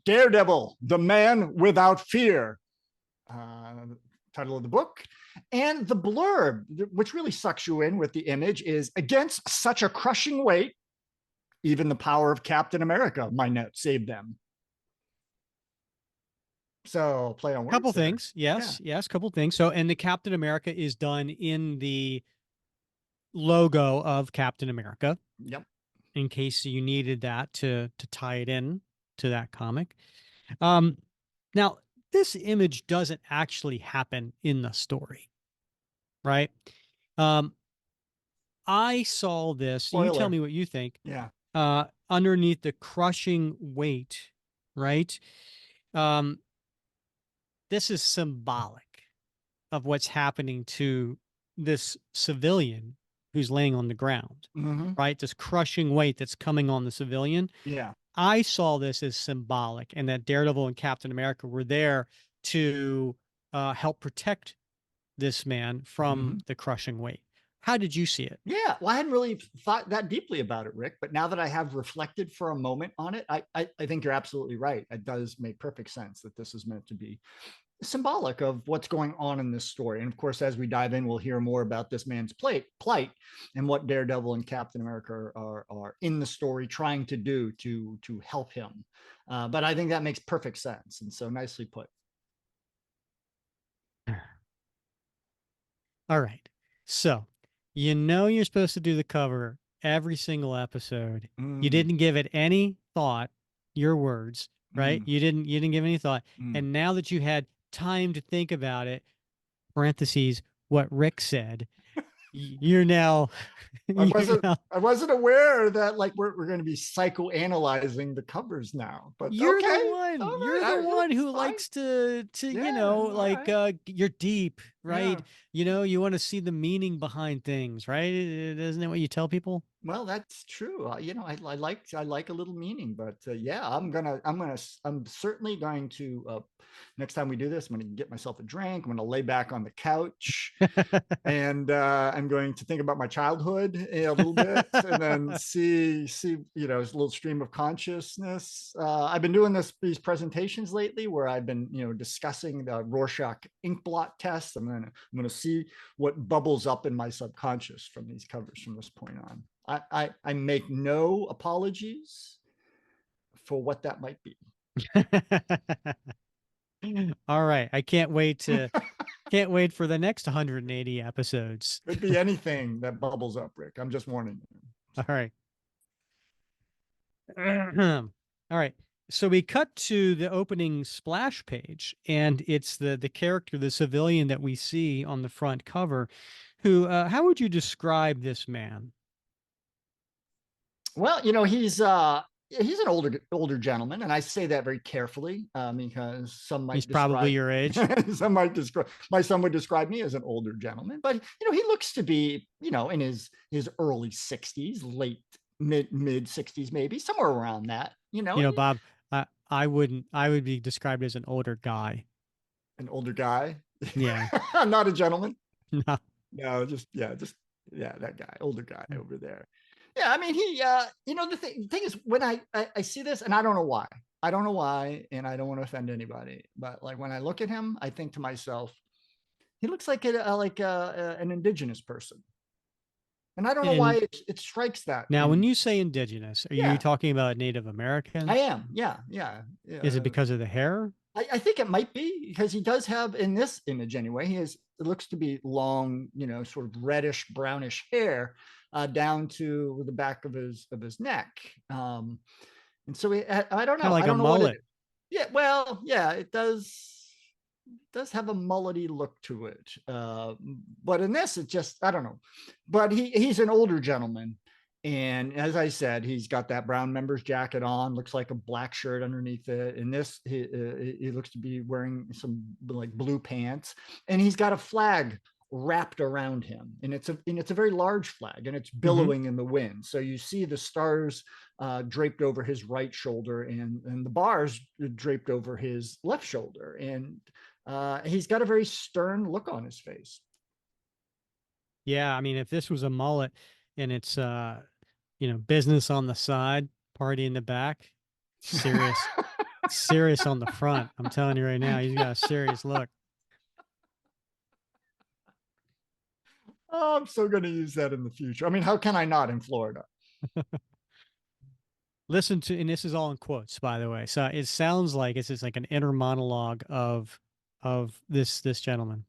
Speaker 2: Daredevil, the man without fear. Title of the book. And the blurb, which really sucks you in with the image, is against such a crushing weight, even the power of Captain America might not save them. So play on
Speaker 1: Couple
Speaker 2: words there.
Speaker 1: things.
Speaker 2: Yeah.
Speaker 1: Yes, couple things. So, and the Captain America is done in the logo of Captain America,
Speaker 2: Yep.
Speaker 1: in case you needed that to tie it in to that comic. Um, Now, this image doesn't actually happen in the story, right? Um, I saw this. You tell
Speaker 2: Spoiler.
Speaker 1: me what you think.
Speaker 2: Yeah.
Speaker 1: Underneath the crushing weight, right? Um, this is symbolic of what's happening to this civilian who's laying on the ground,
Speaker 2: Mm-hmm.
Speaker 1: right? This crushing weight that's coming on the civilian.
Speaker 2: Yeah.
Speaker 1: I saw this as symbolic, and that Daredevil and Captain America were there to help protect this man
Speaker 2: Mm-hmm.
Speaker 1: from the crushing weight. How did you see it?
Speaker 2: Yeah, well, I hadn't really thought that deeply about it, Rick. But now that I have reflected for a moment on it, I think you're absolutely right. It does make perfect sense that this is meant to be symbolic of what's going on in this story. And of course, as we dive in, we'll hear more about this man's plight and what Daredevil and Captain America are in the story trying to do to help him. But I think that makes perfect sense, and so nicely put.
Speaker 1: All right. So, you know you're supposed to do the cover every single episode. You
Speaker 2: Mm,
Speaker 1: didn't give it any thought, your words, right?
Speaker 2: mm,
Speaker 1: You didn't give any thought.
Speaker 2: mm.
Speaker 1: And now that you had time to think about it, parentheses, what Rick said, you're now
Speaker 2: I
Speaker 1: you're
Speaker 2: wasn't
Speaker 1: now
Speaker 2: I wasn't aware that like we're going to be psychoanalyzing the covers now. But
Speaker 1: you're the
Speaker 2: okay,
Speaker 1: one.
Speaker 2: all
Speaker 1: You're the
Speaker 2: right,
Speaker 1: one
Speaker 2: it's
Speaker 1: who
Speaker 2: fine.
Speaker 1: likes to
Speaker 2: Yeah, all
Speaker 1: like
Speaker 2: right.
Speaker 1: you're deep,
Speaker 2: Yeah.
Speaker 1: right? You know, you want to see the meaning behind things, right? Isn't that what you tell people?
Speaker 2: Well, that's true. I like a little meaning, but yeah, I'm certainly going to next time we do this, I'm going to get myself a drink. I'm going to lay back on the couch, and I'm going to think about my childhood a little bit, and then see a little stream of consciousness. I've been doing these presentations lately where I've been discussing the Rorschach ink blot test. I'm gonna see what bubbles up in my subconscious from these covers from this point on. I make no apologies for what that might be.
Speaker 1: All right. I can't wait for the next 180 episodes.
Speaker 2: Could be anything that bubbles up, Rick. I'm just warning you.
Speaker 1: All right. All right. So we cut to the opening splash page, and it's the character, the civilian that we see on the front cover, who how would you describe this man?
Speaker 2: Well, he's an older gentleman, and I say that very carefully because some
Speaker 1: He's
Speaker 2: might
Speaker 1: probably
Speaker 2: describe
Speaker 1: your age.
Speaker 2: my son would describe me as an older gentleman, but he looks to be in his early 60s, late mid 60s, maybe somewhere around that.
Speaker 1: You know, Bob, I would be described as an older guy.
Speaker 2: An older guy.
Speaker 1: Yeah.
Speaker 2: I'm not a gentleman.
Speaker 1: No.
Speaker 2: No, just yeah, that guy, older guy over there. Yeah, I mean, he, the thing is, when I see this, and I don't know why, and I don't want to offend anybody, but like when I look at him, I think to myself, he looks like an indigenous person, and I don't know why
Speaker 1: And
Speaker 2: it strikes that
Speaker 1: now, when
Speaker 2: in.
Speaker 1: you say indigenous, are you
Speaker 2: Yeah,
Speaker 1: talking about Native
Speaker 2: I
Speaker 1: American?
Speaker 2: am. Yeah, yeah.
Speaker 1: Is it
Speaker 2: Yeah.
Speaker 1: because of the hair?
Speaker 2: I think it might be because he does have in this image anyway. He has it looks to be long, sort of reddish brownish hair down to the back of his neck, and so I don't
Speaker 1: Kind of
Speaker 2: know. I
Speaker 1: like a
Speaker 2: don't know what it
Speaker 1: mullet.
Speaker 2: is. Yeah, well, yeah, it does have a mullety look to it, but in this, it just I don't know. But he's an older gentleman, and as I said, he's got that brown members jacket on. Looks like a black shirt underneath it. In this, he looks to be wearing some like blue pants, and he's got a flag wrapped around him, and it's a very large flag, and it's
Speaker 1: Hmm.
Speaker 2: billowing in the wind. So you see the stars draped over his right shoulder, and the bars draped over his left shoulder, and he's got a very stern look on his face.
Speaker 1: Yeah, I mean, if this was a mullet and it's business on the side, party in the back, serious, serious on the front. I'm telling you right now, he's got a serious look.
Speaker 2: Oh, I'm so going to use that in the future. I mean, how can I not in Florida?
Speaker 1: Listen to, and this is all in quotes, by the way. So it sounds like it's just like an inner monologue of this gentleman.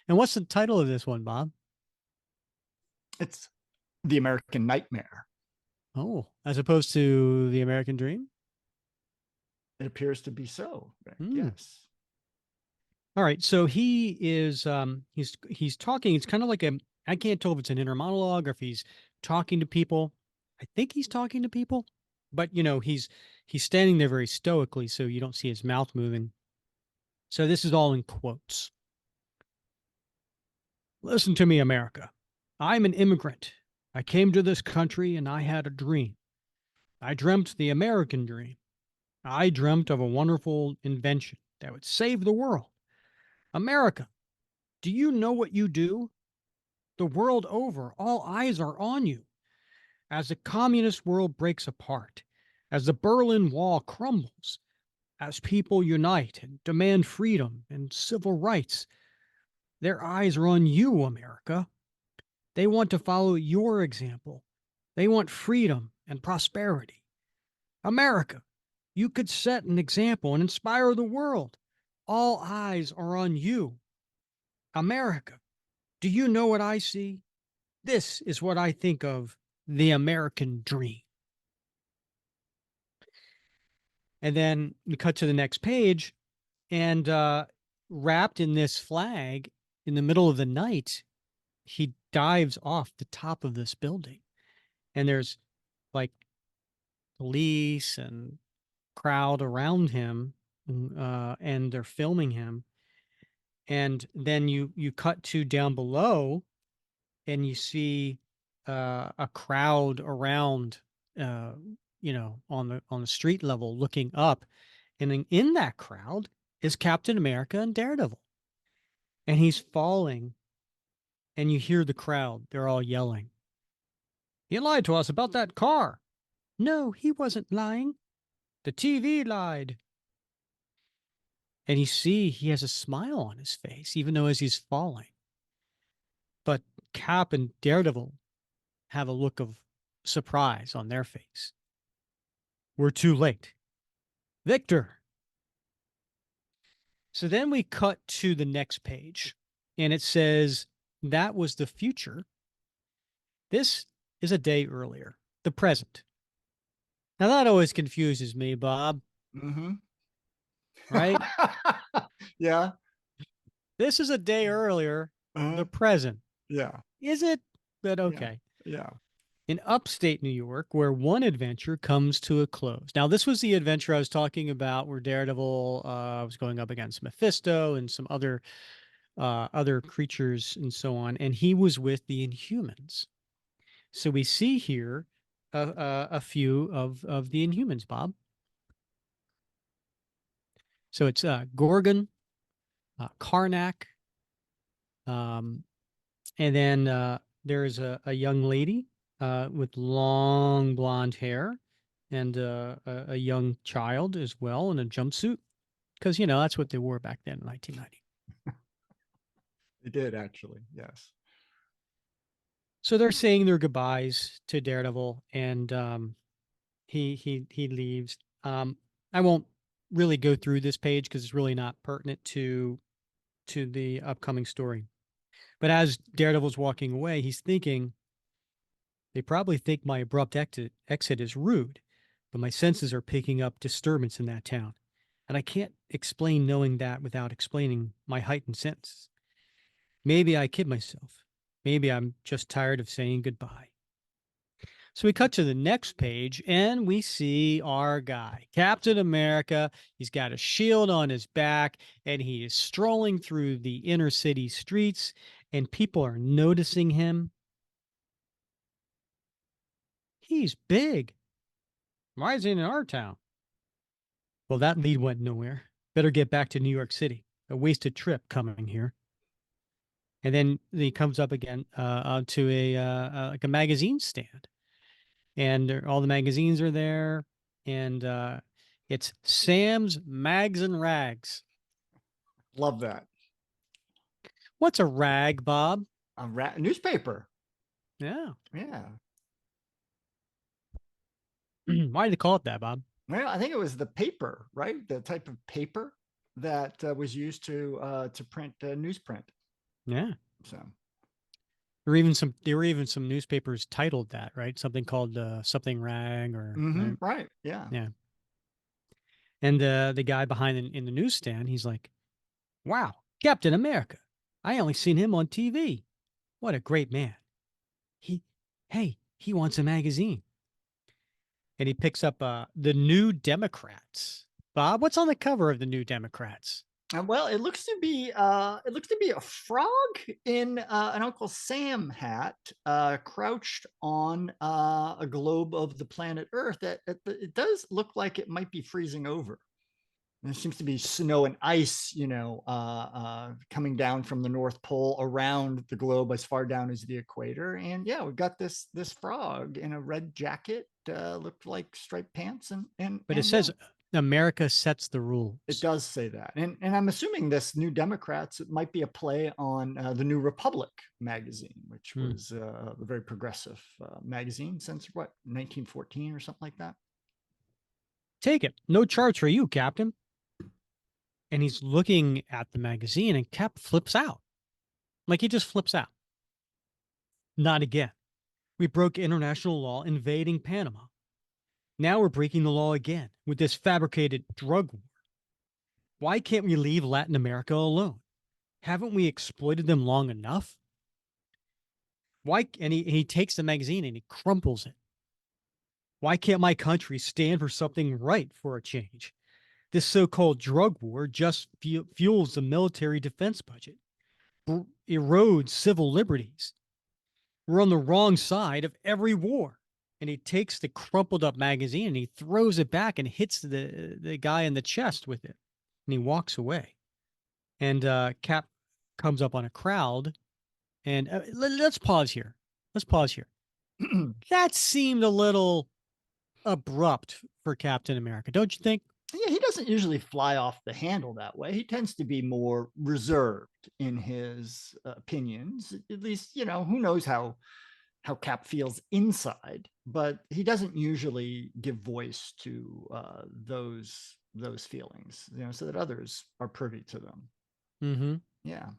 Speaker 1: And what's the title of this one, Bob?
Speaker 2: It's the American nightmare.
Speaker 1: Oh, as opposed to the American Dream.
Speaker 2: It appears to be so.
Speaker 1: Hmm.
Speaker 2: Yes.
Speaker 1: All right. So he is he's talking. It's kind of like a, I can't tell if it's an inner monologue or if he's talking to people. I think he's talking to people, but he's standing there very stoically, so you don't see his mouth moving. So this is all in quotes. Listen to me, America. I'm an immigrant. I came to this country and I had a dream. I dreamt the American dream. I dreamt of a wonderful invention that would save the world. America, do you know what you do? The world over, all eyes are on you. As the communist world breaks apart, as the Berlin Wall crumbles, as people unite and demand freedom and civil rights, their eyes are on you, America. They want to follow your example. They want freedom and prosperity. America, you could set an example and inspire the world. All eyes are on you. America, do you know what I see? This is what I think of the American dream. And then we cut to the next page, and wrapped in this flag in the middle of the night, he dives off the top of this building. And there's like police and crowd around him, and they're filming him. And then you cut to down below, and you see a crowd around, uh, on the street level looking up, and in that crowd is Captain America and Daredevil, and he's falling, and you hear the crowd. They're all yelling, "He lied to us about that car." No, he wasn't lying. The TV lied. And you see he has a smile on his face, even though as he's falling. But Cap and Daredevil have a look of surprise on their face. We're too late. Victor. So then we cut to the next page, and it says, that was the future. This is a day earlier, the present. Now that always confuses me, Bob,
Speaker 2: Mm-hmm.
Speaker 1: right?
Speaker 2: Yeah.
Speaker 1: This is a day earlier,
Speaker 2: Uh,
Speaker 1: the present.
Speaker 2: yeah.
Speaker 1: Is it? But
Speaker 2: Yeah.
Speaker 1: okay.
Speaker 2: Yeah.
Speaker 1: In upstate New York, where one adventure comes to a close. Now, this was the adventure I was talking about, where Daredevil was going up against Mephisto and some other creatures and so on, and he was with the Inhumans. So we see here a few of the Inhumans, Bob. So it's Gorgon, Karnak, um, and then there's a young lady with long blonde hair, and a young child as well in a jumpsuit, because that's what they wore back then in 1990.
Speaker 2: They did actually. Yes.
Speaker 1: So they're saying their goodbyes to Daredevil, and he leaves. I won't really go through this page because it's really not pertinent to the upcoming story. But as Daredevil's walking away, he's thinking, they probably think my abrupt exit is rude, but my senses are picking up disturbance in that town. And I can't explain knowing that without explaining my heightened senses. Maybe I kid myself. Maybe I'm just tired of saying goodbye. So we cut to the next page and we see our guy, Captain America. He's got a shield on his back and he is strolling through the inner city streets, and people are noticing him. He's big. Why is he in our town? Well, that lead went nowhere. Better get back to New York City. A wasted trip coming here. And then he comes up again onto like a magazine stand, and all the magazines are there, and it's Sam's Mags and Rags.
Speaker 2: Love that.
Speaker 1: What's a rag, Bob?
Speaker 2: Newspaper.
Speaker 1: Yeah.
Speaker 2: Yeah.
Speaker 1: Why did they call it that, Bob?
Speaker 2: Well, I think it was the paper, right? The type of paper that was used to print newsprint.
Speaker 1: Yeah.
Speaker 2: So,
Speaker 1: There were even some newspapers titled that, right? Something called something rag or right?
Speaker 2: right, yeah.
Speaker 1: Yeah. And the guy behind in the newsstand, he's like, "Wow, Captain America! I only seen him on TV. What a great man! He, hey, he wants a magazine." And he picks up the New Democrats. Bob, what's on the cover of the New Democrats?
Speaker 2: Well, it looks to be a frog in an Uncle Sam hat, crouched on a globe of the planet Earth. It does look like it might be freezing over. There seems to be snow and ice, coming down from the North Pole around the globe as far down as the equator. And yeah, we've got this frog in a red jacket, looked like striped pants,
Speaker 1: But it
Speaker 2: yeah,
Speaker 1: says America sets the
Speaker 2: it
Speaker 1: rules.
Speaker 2: does say that. And I'm assuming this New Democrats might be a play on the New Republic magazine, which
Speaker 1: Hmm.
Speaker 2: was a very progressive magazine since what, 1914 or something like that.
Speaker 1: Take it. No charge for you, Captain. And he's looking at the magazine, and Cap flips out. Like he just flips out. Not again. We broke international law invading Panama. Now we're breaking the law again with this fabricated drug war. Why can't we leave Latin America alone? Haven't we exploited them long enough? Why? And he takes the magazine and he crumples it. Why can't my country stand for something right for a change? This so called drug war just fuels the military defense budget, erodes civil liberties. We're on the wrong side of every war. And he takes the crumpled up magazine and he throws it back and hits the guy in the chest with it. And he walks away. And Cap comes up on a crowd. And let's pause here. Let's pause here. That seemed a little abrupt for Captain America, don't you think?
Speaker 2: Yeah, he doesn't usually fly off the handle that way. He tends to be more reserved in his opinions. At least, who knows how Cap feels inside, but he doesn't usually give voice to those feelings, so that others are privy to them.
Speaker 1: Mm-hmm.
Speaker 2: Yeah.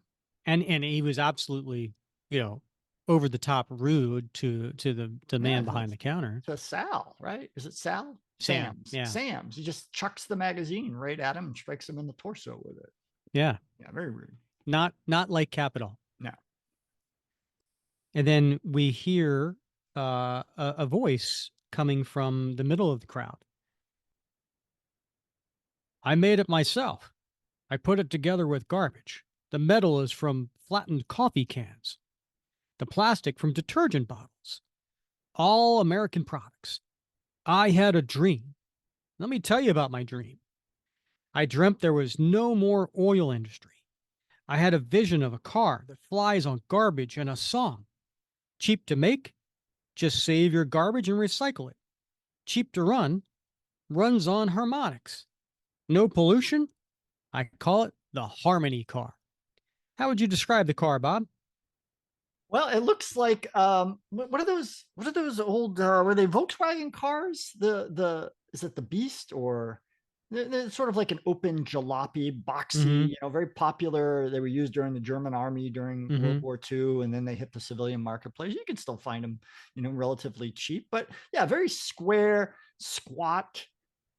Speaker 1: And he was absolutely, you know, over the top rude to the
Speaker 2: Yeah,
Speaker 1: man behind the counter.
Speaker 2: to Sal, right? Is it Sal?
Speaker 1: Sam.
Speaker 2: Sam's.
Speaker 1: Yeah.
Speaker 2: Sam's. He just chucks the magazine right at him and strikes him in the torso with it.
Speaker 1: Yeah.
Speaker 2: Yeah, very rude.
Speaker 1: Not like Cap at all.
Speaker 2: No.
Speaker 1: And then we hear a voice coming from the middle of the crowd. I made it myself. I put it together with garbage. The metal is from flattened coffee cans. The plastic from detergent bottles. All American products. I had a dream. Let me tell you about my dream. I dreamt there was no more oil industry. I had a vision of a car that flies on garbage and a song. Cheap to make, just save your garbage and recycle it. Cheap to run, runs on harmonics. No pollution, I call it the Harmony car. How would you describe the car, Bob?
Speaker 2: Well, it looks like what are those? What are those old? Were they Volkswagen cars? The is it the Beast, or they're sort of like an open jalopy, boxy,
Speaker 1: Mm
Speaker 2: very popular. They were used during the German army during
Speaker 1: hmm. Mm
Speaker 2: World
Speaker 1: hmm.
Speaker 2: War II, and then they hit the civilian marketplace. You can still find them, relatively cheap, but yeah, very square, squat,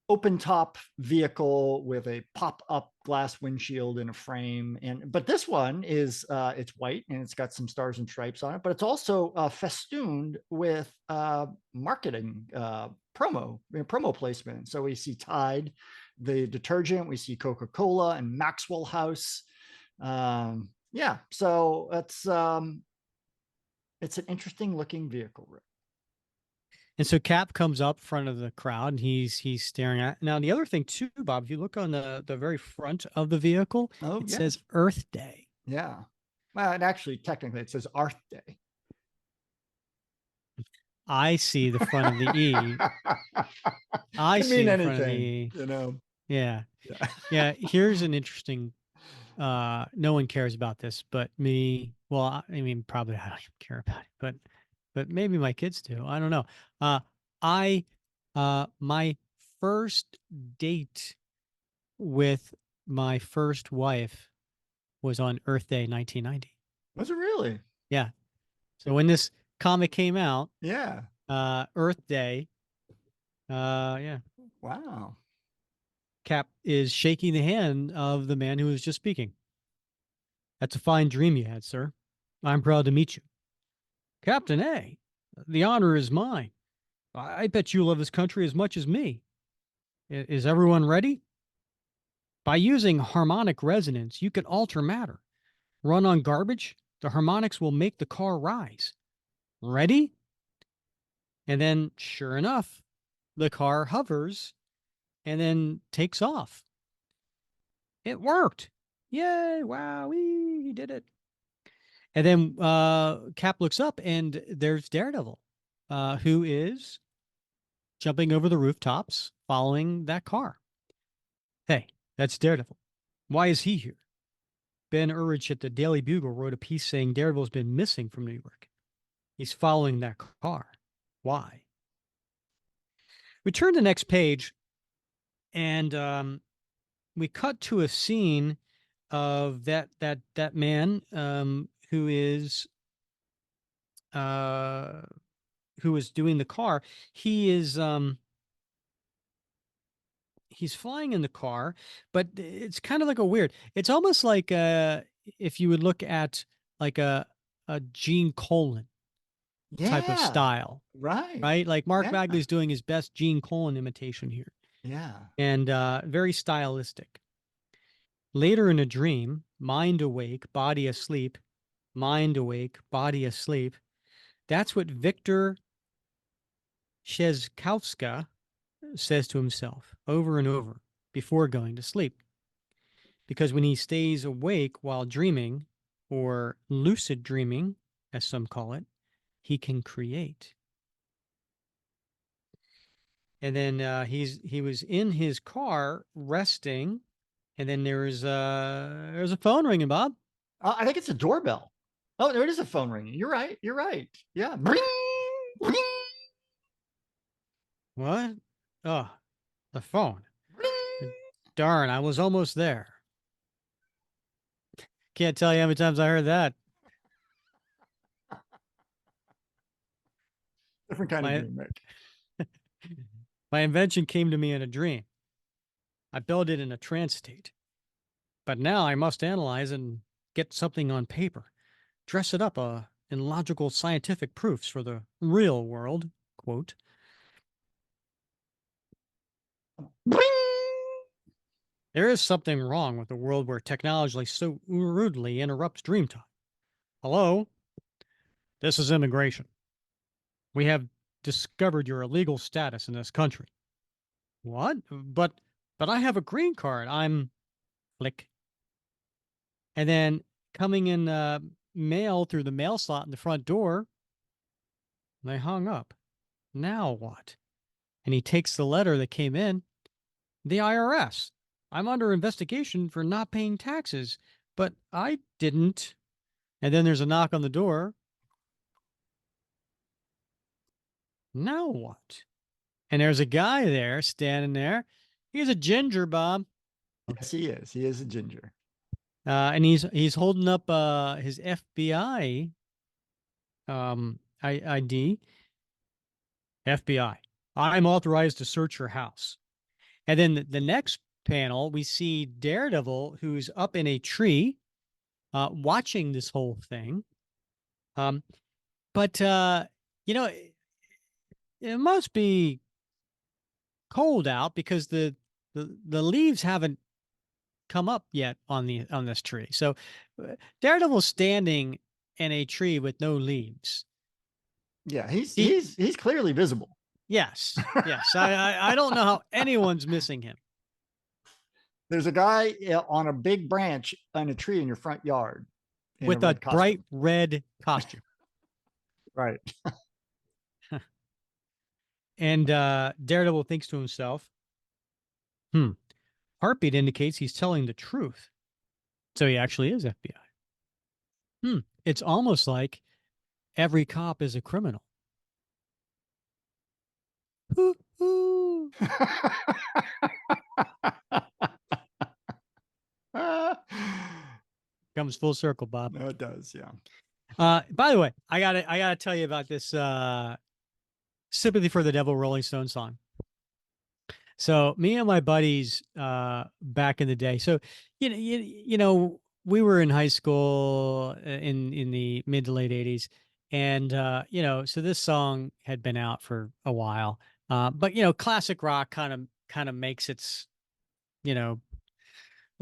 Speaker 2: open top vehicle with a pop up glass windshield and a frame. But this one is it's white and it's got some stars and stripes on it, but it's also festooned with marketing promo placement. So we see Tide, the detergent, we see Coca-Cola and Maxwell House. Yeah, so it's an interesting looking vehicle, Rick.
Speaker 1: And so Cap comes up front of the crowd and he's staring at. Now the other thing too, Bob, if you look on the very front of the vehicle,
Speaker 2: Oh
Speaker 1: it
Speaker 2: yeah,
Speaker 1: says Earth Day.
Speaker 2: yeah. Well, and actually, technically, it says Arth Day.
Speaker 1: I see the front of the E. I
Speaker 2: Could
Speaker 1: see
Speaker 2: mean
Speaker 1: the front of the
Speaker 2: anything,
Speaker 1: E.
Speaker 2: you know.
Speaker 1: Yeah.
Speaker 2: Yeah.
Speaker 1: Yeah. Here's an interesting, no one cares about this, but me, well, I mean, probably I don't even care about it, but maybe my kids do. I don't know. Uh, I, my first date with my first wife was on Earth Day 1990.
Speaker 2: Was it really?
Speaker 1: Yeah. So when this comic came out,
Speaker 2: Yeah.
Speaker 1: Earth Day, yeah,
Speaker 2: Wow.
Speaker 1: Cap is shaking the hand of the man who was just speaking. That's a fine dream you had, sir. I'm proud to meet you. Captain A, the honor is mine. I bet you love this country as much as me. Is everyone ready? By using harmonic resonance, you can alter matter. Run on garbage, the harmonics will make the car rise. Ready? And then, sure enough, the car hovers and then takes off. It worked. Yay. Wow. He did it. And then Cap looks up and there's Daredevil, who is jumping over the rooftops following that car. Hey, that's Daredevil. Why is he here? Ben Urich at the Daily Bugle wrote a piece saying Daredevil's been missing from New York. He's following that car. Why? We turn to the next page and we cut to a scene of that man who is uh, who is doing the car. He is he's flying in the car, but it's kind of like a weird. It's almost like if you would look at like a Gene Colan type of
Speaker 2: Yeah.
Speaker 1: style,
Speaker 2: Right.
Speaker 1: right? Like Mark
Speaker 2: Yeah.
Speaker 1: Bagley's doing his best Gene Colan imitation here,
Speaker 2: Yeah.
Speaker 1: and very stylistic. Later in a dream, mind awake, body asleep, mind awake, body asleep. That's what Victor Szeszkowska says to himself over and over before going to sleep. Because when he stays awake while dreaming, or lucid dreaming, as some call it, he can create. And then he was in his car resting, and then there's a phone ringing, Bob.
Speaker 2: I think it's a doorbell. Oh, there it is, a phone ringing. You're right. You're right. Yeah. Bring, bring,
Speaker 1: What? Oh, the phone.
Speaker 2: bring.
Speaker 1: Darn, I was almost there. Can't tell you how many times I heard that.
Speaker 2: Different kind of
Speaker 1: My
Speaker 2: dream, Rick.
Speaker 1: my invention came to me in a dream. I built it in a trance state. But now I must analyze and get something on paper, dress it up in logical scientific proofs for the real world. Quote,
Speaker 2: Bring.
Speaker 1: there is something wrong with a world where technology so rudely interrupts dream time. Hello? This is immigration. We have discovered your illegal status in this country. What? But I have a green card. I'm flick. And then coming in mail through the mail slot in the front door, they hung up. Now what? And he takes the letter that came in. The IRS. I'm under investigation for not paying taxes, but I didn't. And then there's a knock on the door. Now what? And there's a guy there standing there. He's a ginger, Bob.
Speaker 2: Yes, he is. He is a ginger.
Speaker 1: And he's holding up his FBI ID. FBI. I'm authorized to search your house. And then the next panel, we see Daredevil, who's up in a tree, watching this whole thing. Um, but you know, it must be cold out because the leaves haven't come up yet on this tree. So Daredevil's standing in a tree with no leaves.
Speaker 2: Yeah, he's
Speaker 1: He,
Speaker 2: he's he's clearly visible.
Speaker 1: yes, yes. I don't know how anyone's missing him.
Speaker 2: There's a guy on a big branch on a tree in your front yard. in a
Speaker 1: with a
Speaker 2: red
Speaker 1: bright
Speaker 2: costume.
Speaker 1: red costume.
Speaker 2: Right.
Speaker 1: And Daredevil thinks to himself, hmm, heartbeat indicates he's telling the truth. So he actually is FBI. It's almost like every cop is a criminal. Hoo, hoo. Comes full circle, Bob.
Speaker 2: No, it does. Yeah.
Speaker 1: By the way, I gotta tell you about this Sympathy for the Devil Rolling Stone song. So me and my buddies back in the day. So we were in high school in the mid to late 80s, and so this song had been out for a while. But classic rock kind of makes its you know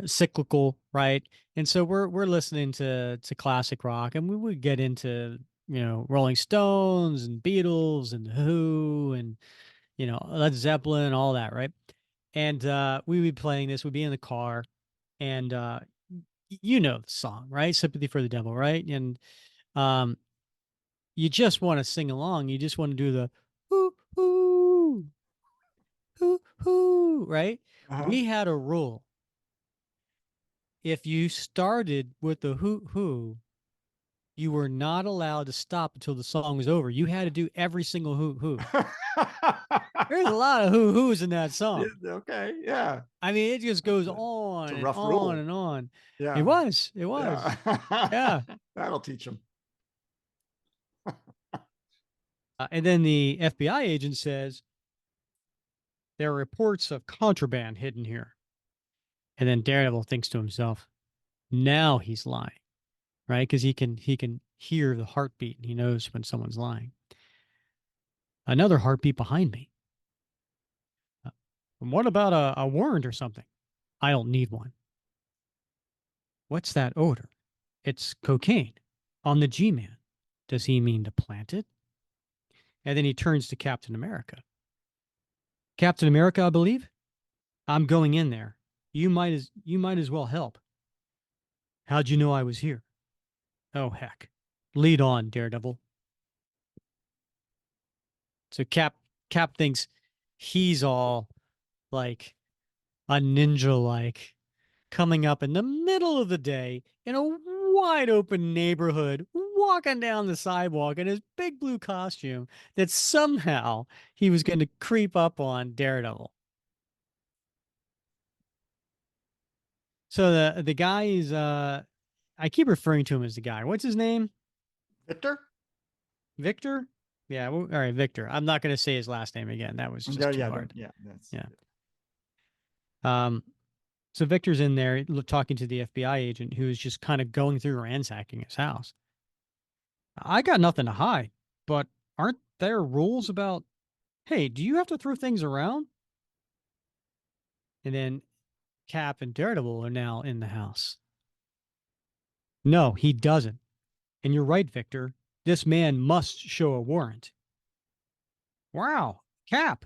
Speaker 1: cyclical, right? And so we're listening to classic rock, and we would get into Rolling Stones and Beatles and The Who and Led Zeppelin, all that, right? And we would be playing this. We'd be in the car, and you know the song, right? Sympathy for the Devil, right? And um, you just want to sing along. You just want to do the hoo hoo hoo hoo, right?
Speaker 2: Uh-huh.
Speaker 1: We had a rule. If you started with the hoo hoo, you were not allowed to stop until the song was over. You had to do every single hoo hoo. There's a lot of hoo hoos in that
Speaker 2: Yeah,
Speaker 1: song.
Speaker 2: okay. Yeah.
Speaker 1: I mean, it just
Speaker 2: That's
Speaker 1: goes
Speaker 2: it's
Speaker 1: on
Speaker 2: a
Speaker 1: and
Speaker 2: rough
Speaker 1: on
Speaker 2: rule.
Speaker 1: and on. It
Speaker 2: Yeah.
Speaker 1: was. It
Speaker 2: Yeah.
Speaker 1: was. Yeah.
Speaker 2: That'll teach them.
Speaker 1: And then the FBI agent says there are reports of contraband hidden here. And then Daredevil thinks to himself, now he's lying, right? Because he can hear the heartbeat and he knows when someone's lying. Another heartbeat behind me. Uh, what about a warrant or something? I don't need one. What's that odor? It's cocaine on the G-Man. Does he mean to plant it? And then he turns to Captain America. Captain America, I believe. I'm going in there. You might as well help. How'd you know I was here? Oh heck. Lead on, Daredevil. So Cap thinks he's all like a ninja like coming up in the middle of the day in a wide open neighborhood, walking down the sidewalk in his big blue costume that somehow he was going to creep up on Daredevil. So the guy is I keep referring to him as the guy. What's his name?
Speaker 2: Victor?
Speaker 1: Victor? Yeah, all right, Victor. I'm not going to say his last name again. That was just
Speaker 2: Yeah,
Speaker 1: too
Speaker 2: yeah,
Speaker 1: hard.
Speaker 2: yeah. That's
Speaker 1: Yeah. Um, so Victor's in there talking to the FBI agent who's just kind of going through ransacking his house. I got nothing to hide, but aren't there rules about, hey, do you have to throw things around? And then Cap and Daredevil are now in the house. No, he doesn't. And you're right, Victor. This man must show a warrant. Wow. Cap.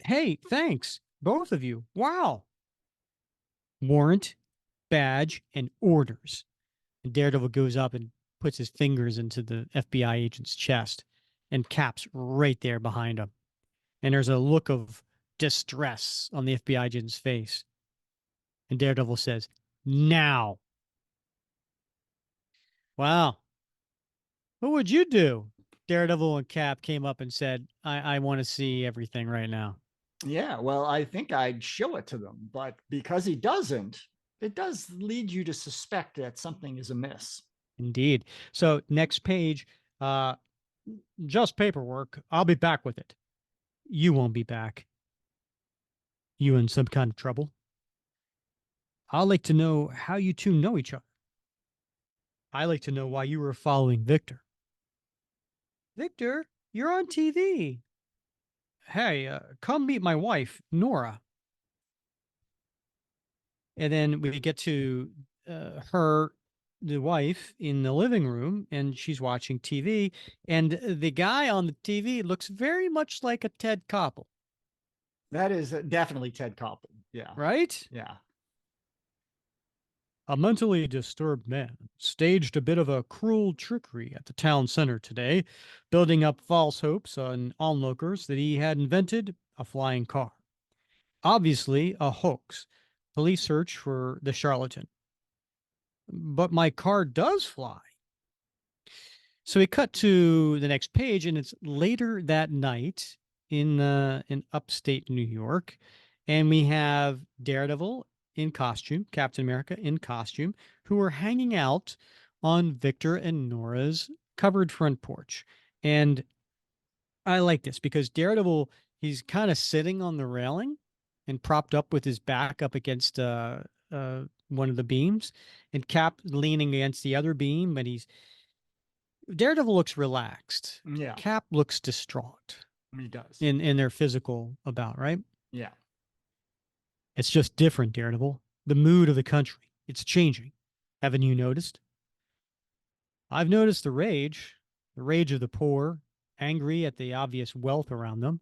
Speaker 1: Hey, thanks. Both of you. Wow. Warrant, badge, and orders. And Daredevil goes up and puts his fingers into the FBI agent's chest, and Cap's right there behind him. And there's a look of distress on the FBI agent's face. And Daredevil says, now. Wow. What would you do? Daredevil and Cap came up and said, I want to see everything right now.
Speaker 2: yeah. Well, I think I'd show it to them, but because he doesn't, it does lead you to suspect that something is amiss.
Speaker 1: Indeed. So next page, uh, just paperwork. I'll be back with it. You won't be back. You in some kind of trouble? I'd like to know how you two know each other. I like to know why you were following Victor. Victor, you're on TV. Hey, come meet my wife, Nora. And then we get to the wife, in the living room, and she's watching TV. And the guy on the TV looks very much like a Ted Koppel,
Speaker 2: That is definitely Ted Koppel. Yeah.
Speaker 1: right?
Speaker 2: Yeah.
Speaker 1: A mentally disturbed man staged a bit of a cruel trickery at the town center today, building up false hopes on onlookers that he had invented a flying car. Obviously, a hoax. Police search for the charlatan. But my car does fly. So we cut to the next page, and it's later that night in upstate New York, and we have Daredevil in costume, Captain America in costume, who are hanging out on Victor and Nora's covered front porch. And I like this because Daredevil, he's kind of sitting on the railing and propped up with his back up against one of the beams, and Cap leaning against the other beam, but he's Daredevil looks relaxed.
Speaker 2: Yeah,
Speaker 1: Cap looks distraught
Speaker 2: he does.
Speaker 1: in their physical about, right?
Speaker 2: Yeah.
Speaker 1: It's just different, Daredevil. The mood of the country. It's changing. Haven't you noticed? I've noticed the rage of the poor, angry at the obvious wealth around them,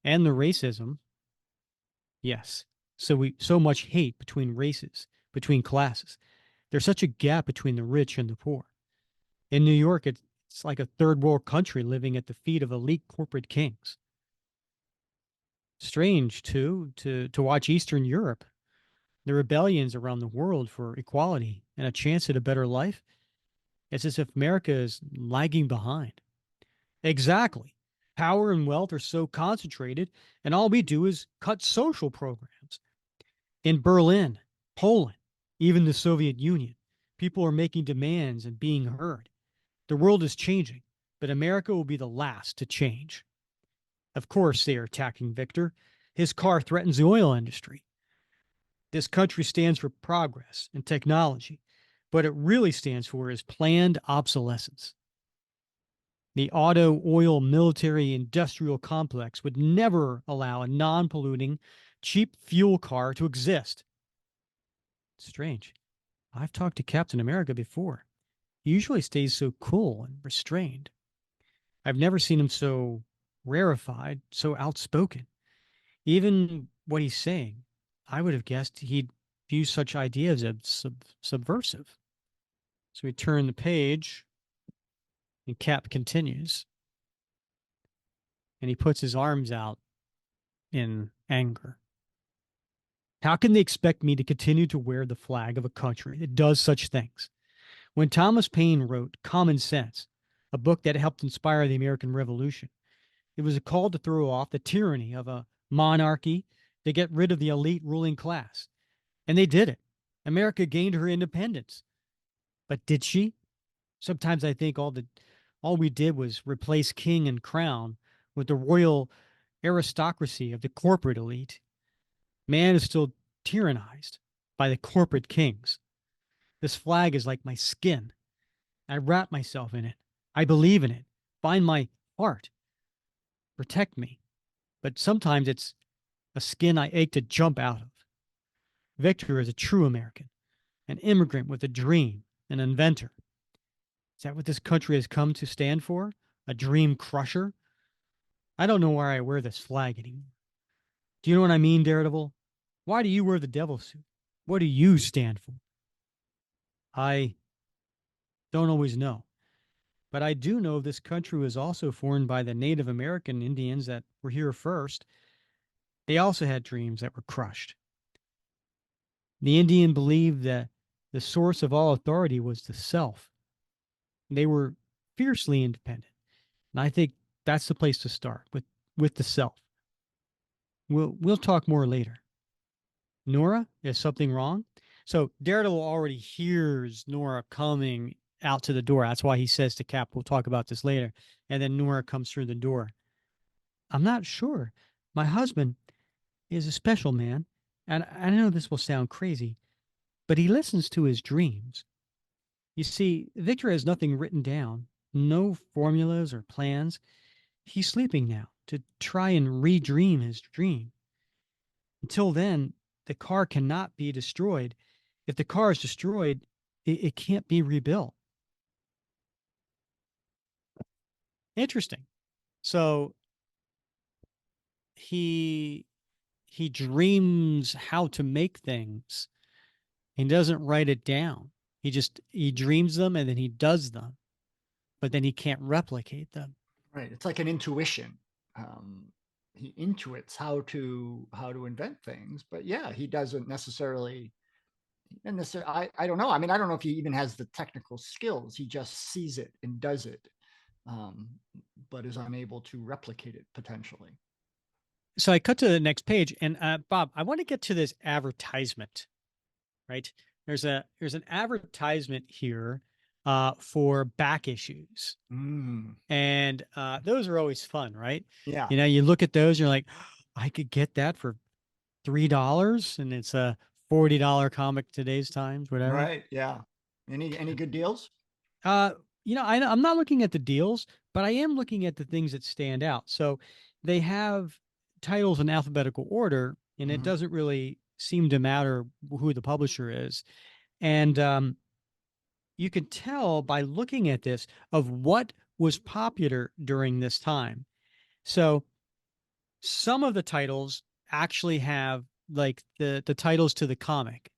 Speaker 1: and the racism. Yes. So much hate between races, between classes. There's such a gap between the rich and the poor. In New York, it's like a third world country living at the feet of elite corporate kings. Strange, too, to watch Eastern Europe, the rebellions around the world for equality and a chance at a better life. It's as if America is lagging behind. Exactly. Power and wealth are so concentrated, and all we do is cut social programs. In Berlin, Poland, even the Soviet Union, people are making demands and being heard. The world is changing, but America will be the last to change. Of course, they are attacking Victor. His car threatens the oil industry. This country stands for progress and technology, but it really stands for is planned obsolescence. The auto, oil, military, industrial complex would never allow a non polluting, cheap fuel car to exist. Strange. I've talked to Captain America before. He usually stays so cool and restrained. I've never seen him so rarefied, so outspoken. Even what he's saying, I would have guessed he'd view such ideas as subversive. So we turn the page, and Cap continues, and he puts his arms out in anger. How can they expect me to continue to wear the flag of a country that does such things? When Thomas Paine wrote Common Sense, a book that helped inspire the American Revolution, it was a call to throw off the tyranny of a monarchy to get rid of the elite ruling class. And they did it. America gained her independence. But did she? Sometimes I think all we did was replace king and crown with the royal aristocracy of the corporate elite. Man is still tyrannized by the corporate kings. This flag is like my skin. I wrap myself in it. I believe in it. Find my heart. Protect me. But sometimes it's a skin I ache to jump out of. Victor is a true American, an immigrant with a dream, an inventor. Is that what this country has come to stand for? A dream crusher? I don't know why I wear this flag anymore. Do you know what I mean, Daredevil? Why do you wear the devil suit? What do you stand for? I don't always know. But I do know this country was also formed by the Native American Indians that were here first. They also had dreams that were crushed. The Indian believed that the source of all authority was the self. They were fiercely independent. And I think that's the place to start with the self. We'll talk more later. Nora, is something wrong? So Daredevil already hears Nora coming out to the door. That's why he says to Cap, we'll talk about this later. And then Nora comes through the door. I'm not sure. My husband is a special man. And I know this will sound crazy, but he listens to his dreams. You see, Victor has nothing written down, no formulas or plans. He's sleeping now to try and redream his dream. Until then, the car cannot be destroyed. If the car is destroyed, it can't be rebuilt. Interesting. So he he dreams how to make things, He doesn't write it down. He dreams them and then he does them, but then he can't replicate them.
Speaker 2: Right. It's like an intuition. Um, he intuits how to invent things, but yeah, he doesn't necessarily. And this, I don't know. I mean, I don't know if he even has the technical skills. He just sees it and does it, um, but is unable to replicate it potentially.
Speaker 1: So I cut to the next page, and Bob, I want to get to this advertisement, right? There's an advertisement here for back issues,
Speaker 2: Mm,
Speaker 1: and those are always fun, right?
Speaker 2: yeah.
Speaker 1: You know, you look at those, you're like, I could get that for $3, and it's a $40 comic today's times, whatever.
Speaker 2: Right. Yeah. Any good deals?
Speaker 1: Uh, I'm not looking at the deals, but I am looking at the things that stand out. So they have titles in alphabetical order, and it
Speaker 2: Mm-hmm.
Speaker 1: doesn't really seem to matter who the publisher is. And you can tell by looking at this of what was popular during this time. So some of the titles actually have like the titles to the comic,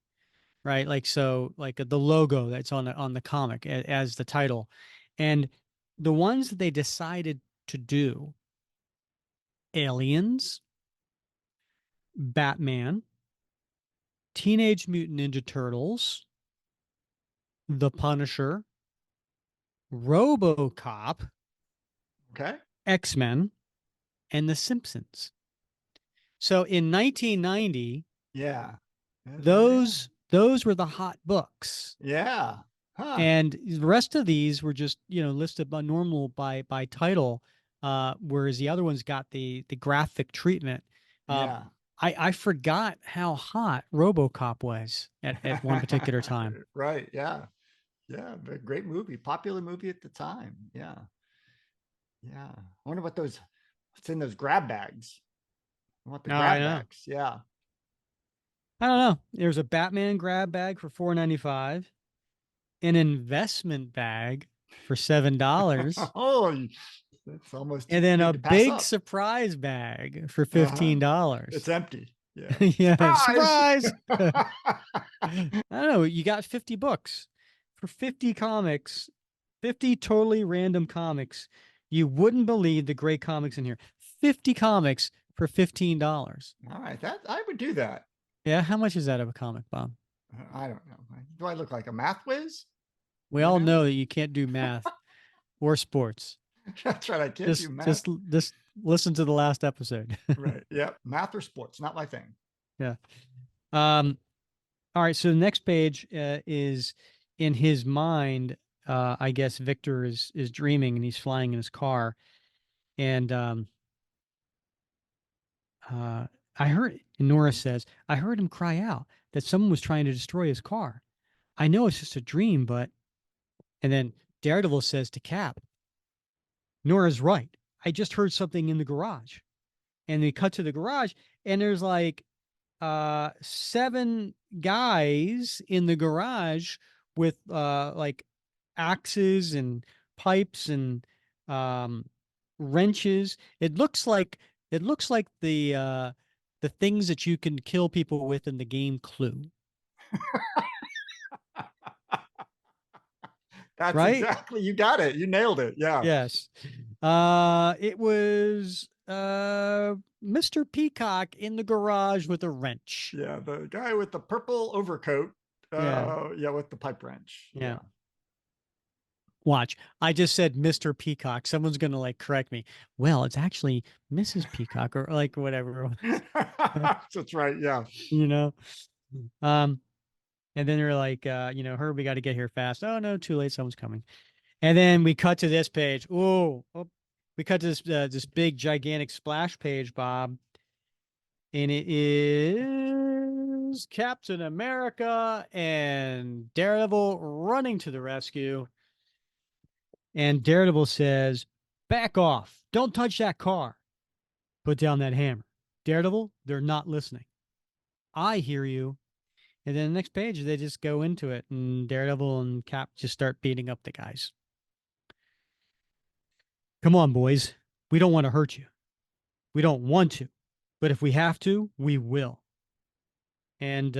Speaker 1: right? Like so, like the logo that's on the comic as the title, and the ones that they decided to do: Aliens, Batman, Teenage Mutant Ninja Turtles, The Punisher, RoboCop,
Speaker 2: Okay.
Speaker 1: X-Men, and The Simpsons. So in 1990,
Speaker 2: Yeah. Yeah.
Speaker 1: those were the hot books.
Speaker 2: Yeah. Huh.
Speaker 1: And the rest of these were just, listed by normal by title, whereas the other ones got the graphic treatment. Um,
Speaker 2: Yeah.
Speaker 1: I forgot how hot RoboCop was at one particular time.
Speaker 2: Right. Yeah. Yeah. Great movie. Popular movie at the time. Yeah. Yeah. I wonder what's in those grab bags. I want the
Speaker 1: No, I
Speaker 2: grab
Speaker 1: know.
Speaker 2: bags. Yeah.
Speaker 1: I don't know. There's a Batman grab bag for 4.95, an investment bag for $7,
Speaker 2: Oh, that's almost too
Speaker 1: and then a
Speaker 2: good to pass
Speaker 1: big
Speaker 2: up.
Speaker 1: surprise bag for
Speaker 2: Uh-huh. It's
Speaker 1: $15.
Speaker 2: empty. Yeah.
Speaker 1: Yeah,
Speaker 2: Surprise.
Speaker 1: surprise. I don't know. You got 50 books for 50 comics, 50 totally random comics. You wouldn't believe the great comics in here. 50 comics for $15.
Speaker 2: All right. That I would do that.
Speaker 1: Yeah, how much is that of a comic, Bob?
Speaker 2: I don't know. Do I look like a math whiz?
Speaker 1: We
Speaker 2: You
Speaker 1: all
Speaker 2: know?
Speaker 1: know that you can't do math or sports.
Speaker 2: That's right. I can't do
Speaker 1: Just
Speaker 2: math.
Speaker 1: just just listen to the last episode.
Speaker 2: Right. Yep. Math or sports, not my thing.
Speaker 1: Yeah. Um all right, so the next page is in his mind. I guess Victor is dreaming and he's flying in his car, and Uh, I heard, Nora says, I heard him cry out that someone was trying to destroy his car. I know it's just a dream, but. And then Daredevil says to Cap, Nora's right. I just heard something in the garage. And they cut to the garage, and there's like seven guys in the garage with like axes and pipes and um wrenches. It looks like the things that you can kill people with in the game Clue,
Speaker 2: That's
Speaker 1: right?
Speaker 2: exactly, you got it. You nailed it. Yeah.
Speaker 1: Yes. It was Mr. Peacock in the garage with a wrench.
Speaker 2: Yeah. The guy with the purple overcoat.
Speaker 1: Yeah.
Speaker 2: Yeah, with the pipe wrench.
Speaker 1: Yeah.
Speaker 2: Yeah.
Speaker 1: Watch. I just said Mr. Peacock. Someone's gonna like correct me. Well, it's actually Mrs. Peacock or like whatever.
Speaker 2: That's right. Yeah.
Speaker 1: You know. Um, and then they're like, Herb, we got to get here fast. Oh no, too late. Someone's coming. And then we cut to this page. We cut to this big gigantic splash page, Bob, and it is Captain America and Daredevil running to the rescue. And Daredevil says, "Back off! Don't touch that car. Put down that hammer." Daredevil, they're not listening. I hear you. And then the next page, they just go into it, and Daredevil and Cap just start beating up the guys. Come on, boys. We don't want to hurt you. We don't want to, but if we have to, we will. And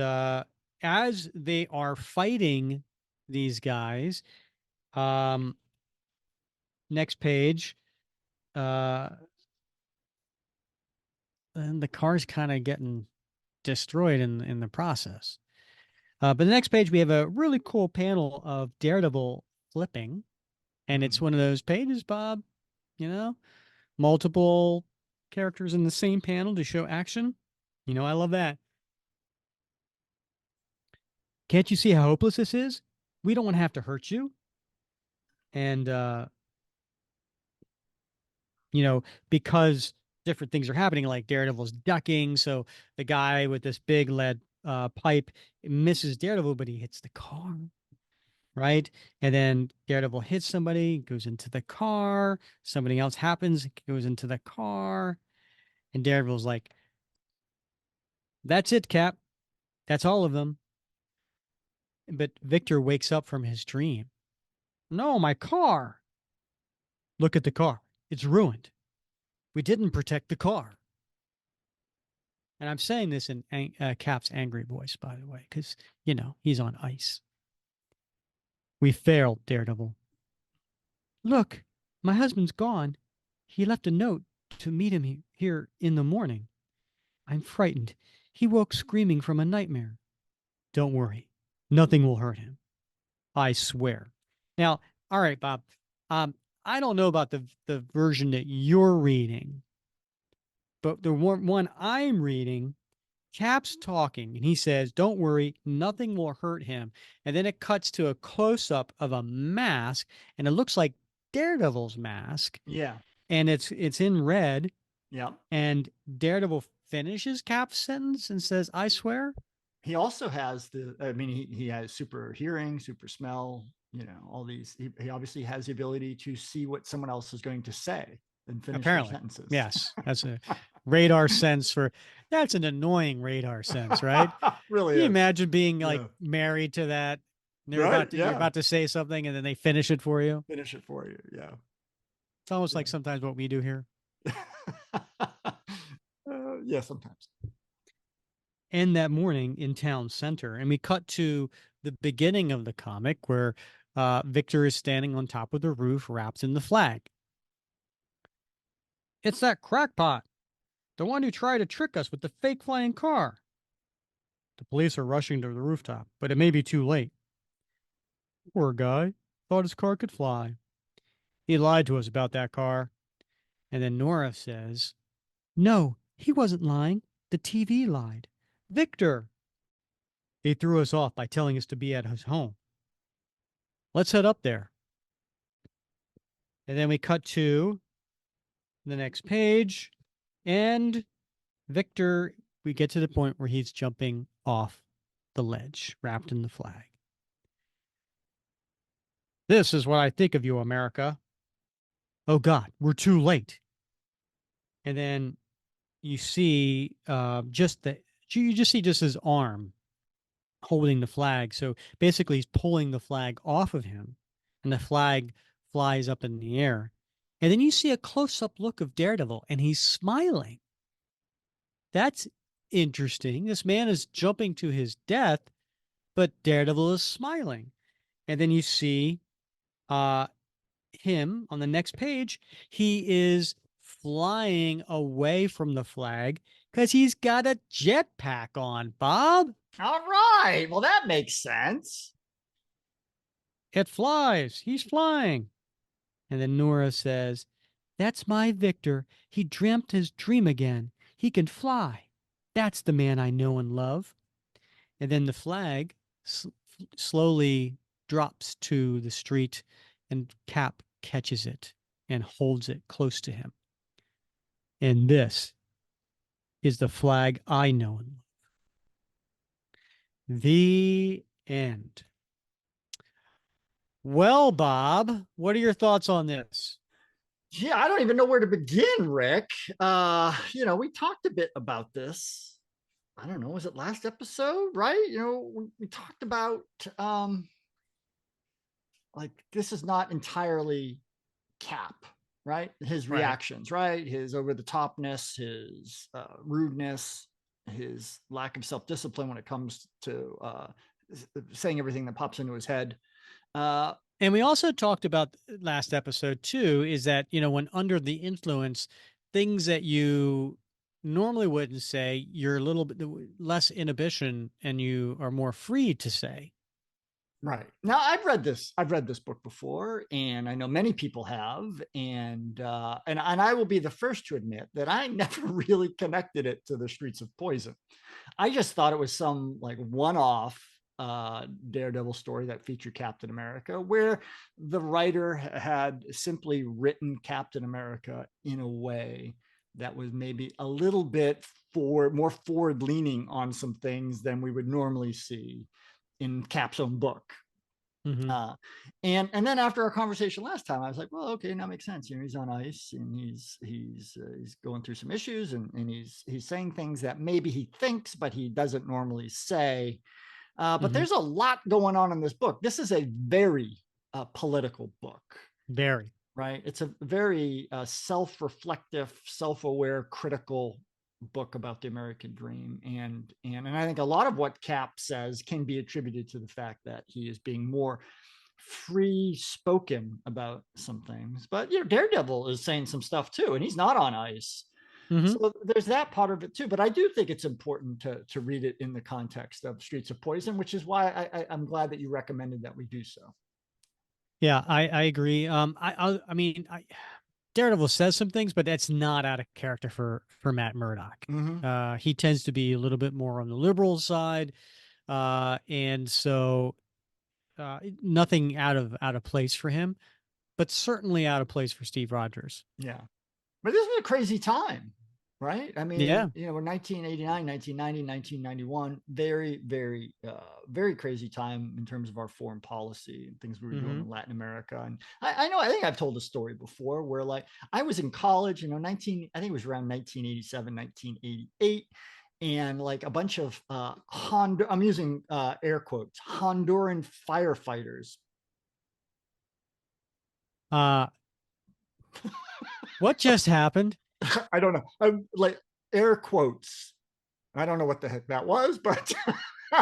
Speaker 1: as they are fighting these guys, um, next page, uh, and the car's kind of getting destroyed in the process. But the next page, we have a really cool panel of Daredevil flipping, and it's
Speaker 2: Mhm.
Speaker 1: one of those pages, Bob. You know, multiple characters in the same panel to show action. I love that. Can't you see how hopeless this is? We don't want to have to hurt you. And, because different things are happening, like Daredevil's ducking. So the guy with this big lead pipe misses Daredevil, but he hits the car, right? And then Daredevil hits somebody, goes into the car. Somebody else happens, goes into the car. And Daredevil's like, that's it, Cap. That's all of them. But Victor wakes up from his dream. No, my car. Look at the car. It's ruined. We didn't protect the car. And I'm saying this in Cap's angry voice, by the way, because, he's on ice. We failed, Daredevil. Look, my husband's gone. He left a note to meet him here in the morning. I'm frightened. He woke screaming from a nightmare. Don't worry. Nothing will hurt him. I swear. Now, all right, Bob. Um, I don't know about the version that you're reading, but the one I'm reading, Cap's talking and he says, "Don't worry, nothing will hurt him." And then it cuts to a close up of a mask, and it looks like Daredevil's mask,
Speaker 2: Yeah.
Speaker 1: and it's in red.
Speaker 2: Yeah.
Speaker 1: And Daredevil finishes Cap's sentence and says, "I swear."
Speaker 2: He also has he has super hearing, super smell, all these. He obviously has the ability to see what someone else is going to say and finish their
Speaker 1: Apparently,
Speaker 2: sentences.
Speaker 1: yes, that's a radar sense for. That's an annoying radar sense, right?
Speaker 2: Really
Speaker 1: Can you
Speaker 2: is.
Speaker 1: imagine being like
Speaker 2: Yeah.
Speaker 1: married to that?
Speaker 2: Right.
Speaker 1: You're
Speaker 2: Yeah.
Speaker 1: about to say something and then they finish it for you.
Speaker 2: Finish it for you. Yeah.
Speaker 1: It's almost like
Speaker 2: Yeah.
Speaker 1: sometimes what we do here.
Speaker 2: Yeah. Sometimes.
Speaker 1: And that morning in town center, and we cut to the beginning of the comic where Victor is standing on top of the roof, wrapped in the flag. It's that crackpot, the one who tried to trick us with the fake flying car. The police are rushing to the rooftop, but it may be too late. Poor guy. Thought his car could fly. He lied to us about that car. And then Nora says, no, he wasn't lying. The TV lied. Victor. He threw us off by telling us to be at his home. Let's head up there. And then we cut to the next page. And Victor, we get to the point where he's jumping off the ledge, wrapped in the flag. This is what I think of you, America. Oh, God, we're too late. And then you see you just see just his arm holding the flag. So basically, he's pulling the flag off of him, and the flag flies up in the air. And then you see a close up look of Daredevil, and he's smiling. That's interesting. This man is jumping to his death, but Daredevil is smiling. And then you see uh, him on the next page. He is flying away from the flag because he's got a jetpack on, Bob.
Speaker 2: All right. Well, that makes sense.
Speaker 1: It flies. He's flying. And then Nora says, that's my Victor. He dreamt his dream again. He can fly. That's the man I know and love. And then the flag slowly drops to the street, and Cap catches it and holds it close to him. And this is the flag I know and love. The end. Well, Bob, what are your thoughts on this?
Speaker 2: Yeah, I don't even know where to begin, Rick. We talked a bit about this. I don't know, was it last episode, right? We talked about like this is not entirely Cap, right? His
Speaker 1: Right.
Speaker 2: reactions, right? His over the topness, his rudeness, his lack of self discipline when it comes to saying everything that pops into his head. Uh,
Speaker 1: And we also talked about last episode too, is that, when under the influence, things that you normally wouldn't say, you're a little bit less inhibition and you are more free to say.
Speaker 2: Right. Now I've read this book before, and I know many people have, and I will be the first to admit that I never really connected it to the Streets of Poison. I just thought it was some like one-off Daredevil story that featured Captain America, where the writer had simply written Captain America in a way that was maybe a little bit more forward leaning on some things than we would normally see in Cap's own book.
Speaker 1: Hmm.
Speaker 2: Uh, and then after our conversation last time, I was like, well, okay, now makes sense. He's on ice, and he's going through some issues, and he's saying things that maybe he thinks, but he doesn't normally say. But
Speaker 1: Hmm.
Speaker 2: there's a lot going on in this book. This is a very political book,
Speaker 1: Very.
Speaker 2: right? It's a very self-reflective, self-aware, critical book about the American dream, and I think a lot of what Cap says can be attributed to the fact that he is being more free spoken about some things. But Daredevil is saying some stuff too, and he's not on ice.
Speaker 1: Hmm.
Speaker 2: So there's that part of it too. But I do think it's important to read it in the context of Streets of Poison, which is why I'm glad that you recommended that we do so.
Speaker 1: Yeah, I agree. I mean, Daredevil says some things, but that's not out of character for Matt Murdock.
Speaker 2: Mm-hmm.
Speaker 1: He tends to be a little bit more on the liberal side, and so nothing out of place for him, but certainly out of place for Steve Rogers.
Speaker 2: Yeah. But this was a crazy time, right? I mean,
Speaker 1: Yeah.
Speaker 2: we're 1989, 1990, 1991. Very, very, very crazy time in terms of our foreign policy and things we were doing
Speaker 1: Hmm.
Speaker 2: in Latin America. And I know, I think I've told a story before where like I was in college, I think it was around 1987, 1988. And like a bunch of I'm using air quotes, Honduran firefighters.
Speaker 1: Uh, what just happened?
Speaker 2: I don't know. I'm like air quotes. I don't know what the heck that was, but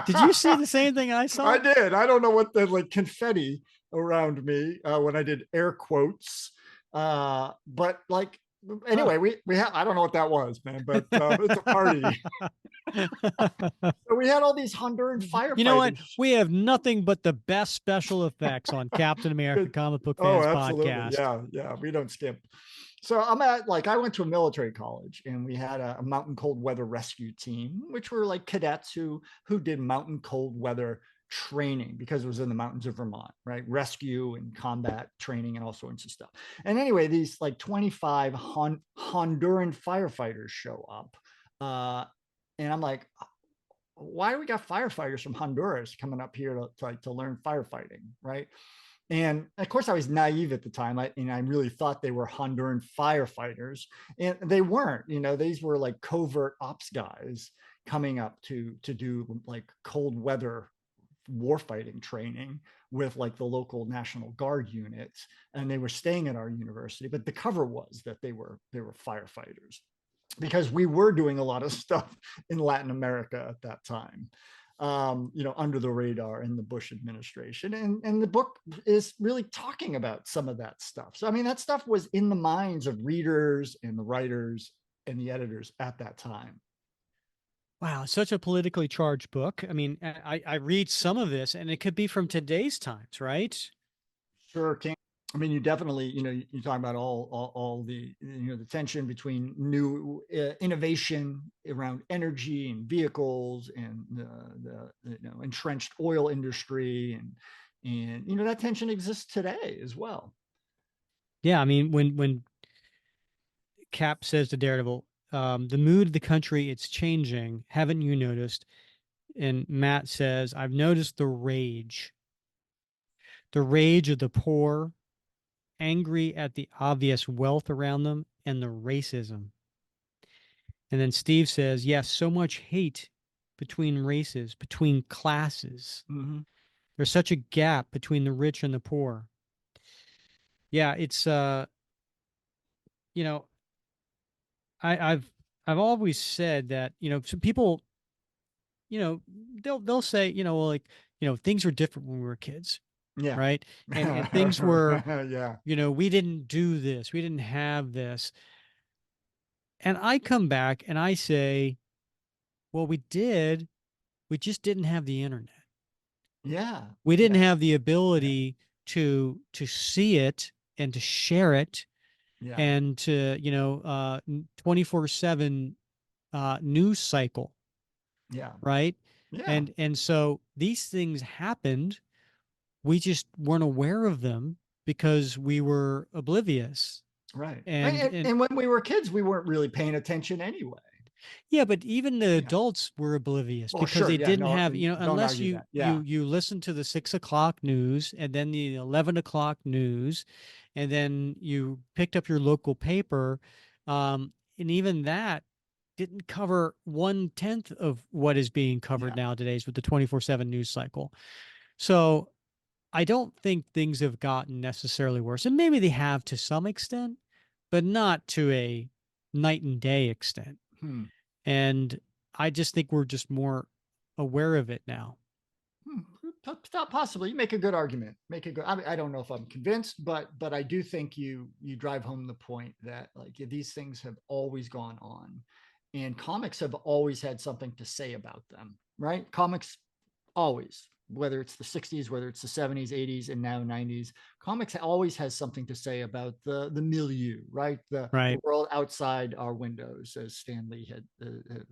Speaker 1: Did you see the same thing I
Speaker 2: I
Speaker 1: saw?
Speaker 2: did. I don't know what the like confetti around me when I did air quotes. But like
Speaker 1: Huh.
Speaker 2: anyway, we have I don't know what that was, man, but it's a party. So we had all these Honduran
Speaker 1: You know what?
Speaker 2: firefighters.
Speaker 1: We have nothing but the best special effects on Captain America
Speaker 2: Good.
Speaker 1: Comic Book
Speaker 2: Oh,
Speaker 1: Fans
Speaker 2: absolutely.
Speaker 1: podcast.
Speaker 2: Yeah, yeah. We don't skip. So I'm at like I went to a military college, and we had a mountain cold weather rescue team, which were like cadets who did mountain cold weather training because it was in the mountains of Vermont, right? Rescue and combat training and all sorts of stuff. And anyway, these like 25 Honduran firefighters show up. And I'm like, why do we got firefighters from Honduras coming up here to learn firefighting, right? And of course, I was naive at the time, and I really thought they were Honduran firefighters, and they weren't. These were like covert ops guys coming up to do like cold weather warfighting training with like the local National Guard units, and they were staying at our university. But the cover was that they were firefighters because we were doing a lot of stuff in Latin America at that time, under the radar in the Bush administration. And the book is really talking about some of that stuff. So, I mean, that stuff was in the minds of readers and the writers and the editors at that time.
Speaker 1: Wow, such a politically charged book. I mean, I read some of this, and it could be from today's times, right?
Speaker 2: Sure can. I mean, you definitely, you talk about all the, the tension between new innovation around energy and vehicles and the entrenched oil industry and that tension exists today as well.
Speaker 1: Yeah, I mean, when Cap says to Daredevil, "The mood of the country, it's changing. Haven't you noticed?" And Matt says, "I've noticed the rage of the poor, angry at the obvious wealth around them, and the racism." And then Steve says, "Yes, so much hate between races, between classes.
Speaker 2: Mm-hmm.
Speaker 1: There's such a gap between the rich and the poor." Yeah, it's you know, I've I've always said that, some people, they'll say, well, like, things were different when we were kids,
Speaker 2: Yeah.
Speaker 1: right? And things were,
Speaker 2: Yeah.
Speaker 1: we didn't do this, we didn't have this. And I come back and I say, well, we did, we just didn't have the internet.
Speaker 2: Yeah.
Speaker 1: We didn't
Speaker 2: Yeah.
Speaker 1: have the
Speaker 2: Yeah.
Speaker 1: ability to see it and to share it
Speaker 2: Yeah.
Speaker 1: and to 24/7 news cycle,
Speaker 2: Yeah.
Speaker 1: right?
Speaker 2: Yeah.
Speaker 1: And so these things happened, we just weren't aware of them because we were oblivious.
Speaker 2: Right.
Speaker 1: And
Speaker 2: And when we were kids, we weren't really paying attention anyway.
Speaker 1: yeah, but even the
Speaker 2: Yeah.
Speaker 1: adults were oblivious
Speaker 2: Well,
Speaker 1: because
Speaker 2: sure.
Speaker 1: they
Speaker 2: Yeah.
Speaker 1: didn't
Speaker 2: No,
Speaker 1: have,
Speaker 2: don't
Speaker 1: unless
Speaker 2: argue
Speaker 1: you
Speaker 2: that. Yeah.
Speaker 1: listen to the 6 o'clock news and then the 11 o'clock news, and then you picked up your local paper, and even that didn't cover 1/10 of what is being covered
Speaker 2: Yeah.
Speaker 1: nowadays with the 24/7 news cycle. So I don't think things have gotten necessarily worse, and maybe they have to some extent, but not to a night and day extent.
Speaker 2: Hmm.
Speaker 1: And I just think we're just more aware of it now.
Speaker 2: Hmm, possibly. You make a good argument. Make a good. I don't know if I'm convinced, but I do think you drive home the point that like these things have always gone on, and comics have always had something to say about them. Right? Comics always, whether it's the 60s, whether it's the 70s, 80s, and now 90s, comics always has something to say about the milieu, right? The
Speaker 1: Right.
Speaker 2: world outside our windows, as Stan Lee had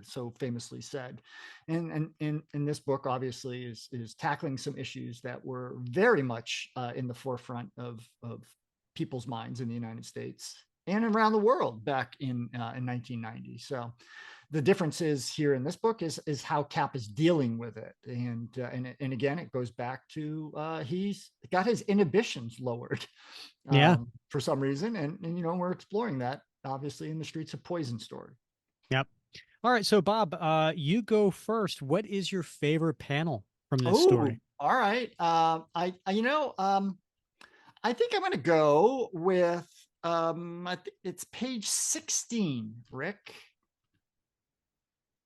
Speaker 2: so famously said. And this book obviously is tackling some issues that were very much in the forefront of people's minds in the United States and around the world back in 1990. So the difference is here in this book is how Cap is dealing with it, and again, it goes back to he's got his inhibitions lowered
Speaker 1: Yeah.
Speaker 2: for some reason, and we're exploring that obviously in the Streets of Poison story.
Speaker 1: Yep. All right. So, Bob, you go first. What is your favorite panel from this
Speaker 2: Oh,
Speaker 1: story?
Speaker 2: all right. I think I'm going to go with I think it's page 16, Rick.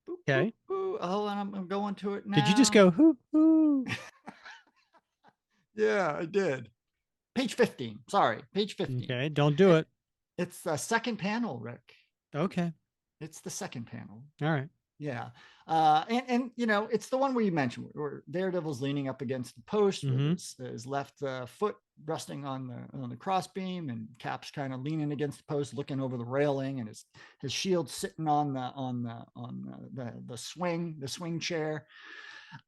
Speaker 2: Boop, boop,
Speaker 1: Okay.
Speaker 2: boop. Oh, and I'm going to it
Speaker 1: Did you just
Speaker 2: now.
Speaker 1: go, hoo, hoo?
Speaker 2: Yeah, I did. Page 15. Sorry, page 15.
Speaker 1: Okay. Don't do it.
Speaker 2: It's the second panel, Rick.
Speaker 1: Okay.
Speaker 2: It's the second panel.
Speaker 1: All right.
Speaker 2: Yeah. And it's the one where you mentioned where Daredevil's leaning up against the post with
Speaker 1: Mm-hmm.
Speaker 2: his left foot resting on the crossbeam, and Cap's kind of leaning against the post, looking over the railing, and his shield sitting on the swing chair.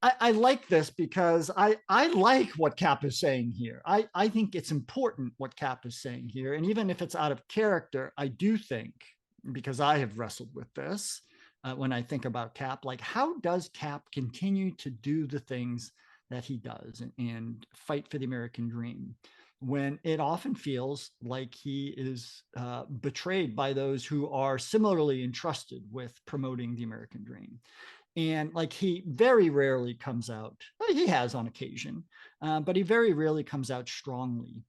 Speaker 2: I like this because I like what Cap is saying here. I think it's important what Cap is saying here. And even if it's out of character, I do think, because I have wrestled with this when I think about Cap, like how does Cap continue to do the things that he does and fight for the American dream when it often feels like he is betrayed by those who are similarly entrusted with promoting the American dream? And like he very rarely comes out, he has on occasion, but he very rarely comes out strongly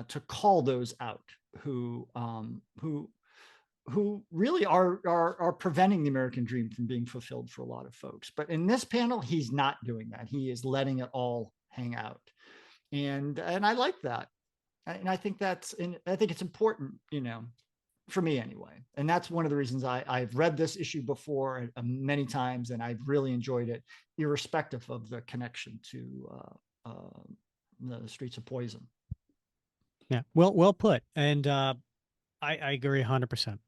Speaker 2: to call those out who really are preventing the American dream from being fulfilled for a lot of folks. But in this panel, he's not doing that. He is letting it all hang out, and I like that, and I think I think it's important, for me anyway. And that's one of the reasons I've read this issue before many times, and I've really enjoyed it, irrespective of the connection to the Streets of Poison.
Speaker 1: Yeah. Well put. And I agree 100%.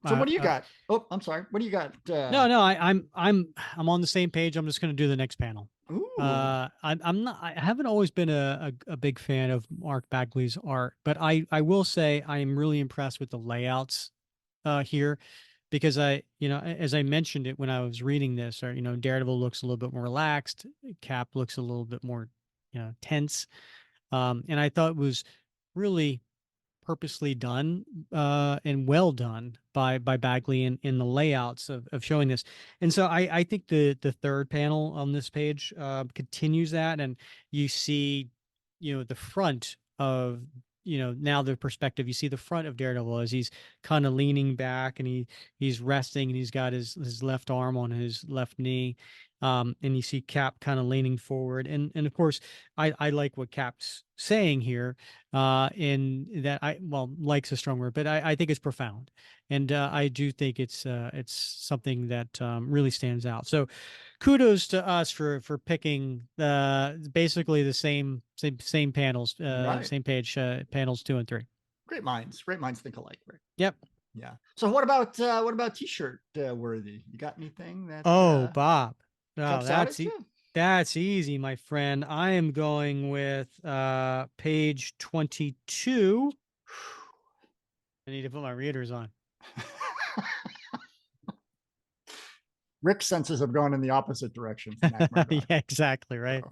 Speaker 2: So what do you
Speaker 1: Uh,
Speaker 2: got? Oh, I'm sorry. What do you got?
Speaker 1: no, I'm on the same page. I'm just going to do the next panel.
Speaker 2: Ooh,
Speaker 1: I'm not. I haven't always been a big fan of Mark Bagley's art, but I will say I am really impressed with the layouts here, because as I mentioned it when I was reading this, or Daredevil looks a little bit more relaxed, Cap looks a little bit more tense, and I thought it was really purposely done and well done by Bagley in the layouts of showing this. And so I think the third panel on this page continues that, and you see the front of now the perspective, you see the front of Daredevil as he's kind of leaning back, and he's resting, and he's got his left arm on his left knee. And you see Cap kind of leaning forward. And of course, I like what Cap's saying here, in that like's a strong word, but I think it's profound. And I do think it's something that really stands out. So kudos to us for picking basically the same panels,
Speaker 2: Right.
Speaker 1: same page, panels 2 and 3.
Speaker 2: Great minds think alike, right?
Speaker 1: Yep.
Speaker 2: Yeah. So what about t-shirt worthy? You got anything that
Speaker 1: Oh, Bob. Oh,
Speaker 2: jumps out at you?
Speaker 1: that's easy, my friend. I am going with page 22. I need to put my readers on.
Speaker 2: Rick's senses have gone in the opposite direction from Mac Murdock.
Speaker 1: Yeah, exactly, right.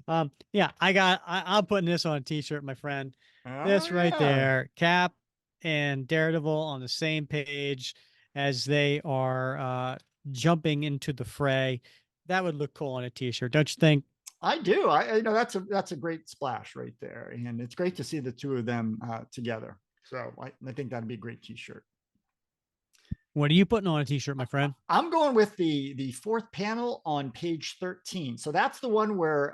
Speaker 2: So,
Speaker 1: Yeah, I'm putting this on a t-shirt, my friend.
Speaker 2: oh
Speaker 1: This right
Speaker 2: yeah.
Speaker 1: there, Cap and Daredevil on the same page as they are jumping into the fray. That would look cool on a t-shirt, don't you think?
Speaker 2: I do. I know that's a great splash right there, and it's great to see the two of them together. So I think that'd be a great T-shirt.
Speaker 1: What are you putting on a t-shirt, my friend?
Speaker 2: I'm going with the fourth panel on page 13. So that's the one where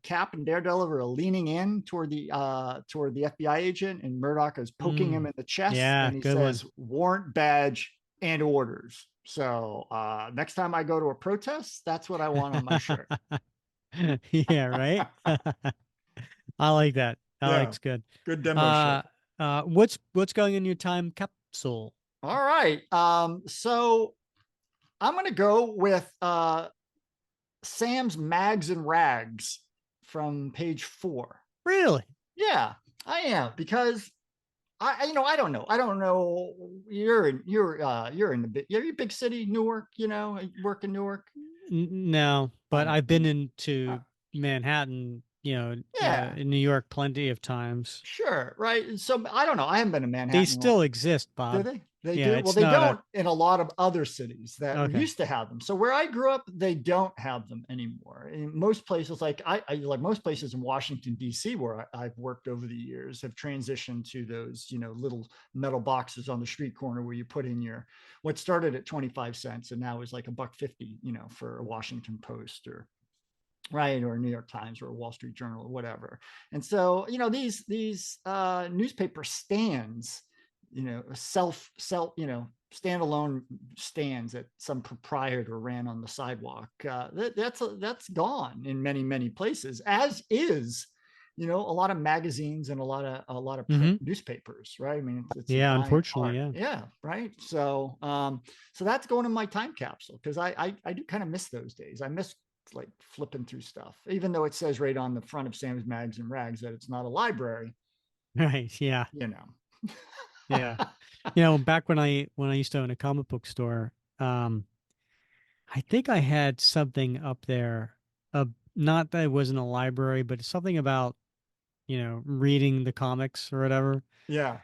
Speaker 2: Cap and Daredevil are leaning in toward the FBI agent, and Murdoch is poking him
Speaker 1: Mm,
Speaker 2: in the chest,
Speaker 1: yeah,
Speaker 2: and he
Speaker 1: good one.
Speaker 2: says warrant badge and orders. So next time I go to a protest, that's what I want on my shirt.
Speaker 1: Yeah, right. I like that. That
Speaker 2: Yeah,
Speaker 1: looks good.
Speaker 2: good demo
Speaker 1: Uh,
Speaker 2: shirt.
Speaker 1: what's going in your time capsule?
Speaker 2: All right. So I'm gonna go with Sam's Mags and Rags from page 4.
Speaker 1: Really?
Speaker 2: Yeah, I am because I don't know. I don't know. You're in the you're a big city, Newark. You work in Newark.
Speaker 1: No, but
Speaker 2: Um,
Speaker 1: I've been
Speaker 2: uh,
Speaker 1: into Manhattan,
Speaker 2: yeah,
Speaker 1: in New York plenty of times.
Speaker 2: sure, right. So I don't know. I haven't been to
Speaker 1: They
Speaker 2: Manhattan.
Speaker 1: still exist,
Speaker 2: Do
Speaker 1: Bob.
Speaker 2: they? They
Speaker 1: Yeah,
Speaker 2: do. Well,
Speaker 1: it's
Speaker 2: they
Speaker 1: not a
Speaker 2: don't in a lot of other cities that
Speaker 1: okay.
Speaker 2: used to have them. So where I grew up, they don't have them anymore. In most places, like I like most places in Washington D.C., where I've worked over the years, have transitioned to those little metal boxes on the street corner where you put in your what started at 25 cents and now is like a buck 50, for a Washington Post or right or New York Times or a Wall Street Journal or whatever. And so these newspaper stands, self standalone stands that some proprietor ran on the sidewalk. That's gone in many places, as is a lot of magazines and a lot of print
Speaker 1: Hmm.
Speaker 2: newspapers, right? I mean, it's a
Speaker 1: Yeah,
Speaker 2: dying
Speaker 1: unfortunately,
Speaker 2: art.
Speaker 1: yeah.
Speaker 2: Yeah, right. So that's going in my time capsule because I do kind of miss those days. I miss like flipping through stuff, even though it says right on the front of Sam's Mags and Rags that it's not a library,
Speaker 1: Right. Yeah.
Speaker 2: you know.
Speaker 1: Yeah. Back when I used to own a comic book store, I think I had something up there. Not that it wasn't a library, but something about, reading the comics or whatever,
Speaker 2: Yeah,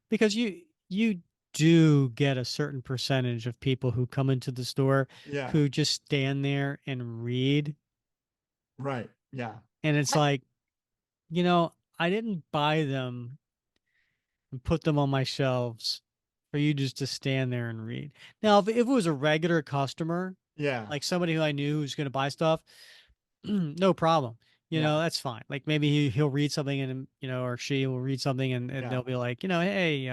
Speaker 1: because you do get a certain percentage of people who come into the store
Speaker 2: yeah,
Speaker 1: who just stand there and read.
Speaker 2: right. Yeah.
Speaker 1: And it's
Speaker 2: I,
Speaker 1: like, I didn't buy them and put them on my shelves for you just to stand there and read. Now, if it was a regular customer,
Speaker 2: yeah,
Speaker 1: like somebody who I knew who's going to buy stuff, no problem.
Speaker 2: yeah,
Speaker 1: That's fine. Like maybe he'll read something, and or she will read something, and
Speaker 2: yeah,
Speaker 1: they'll be like, hey,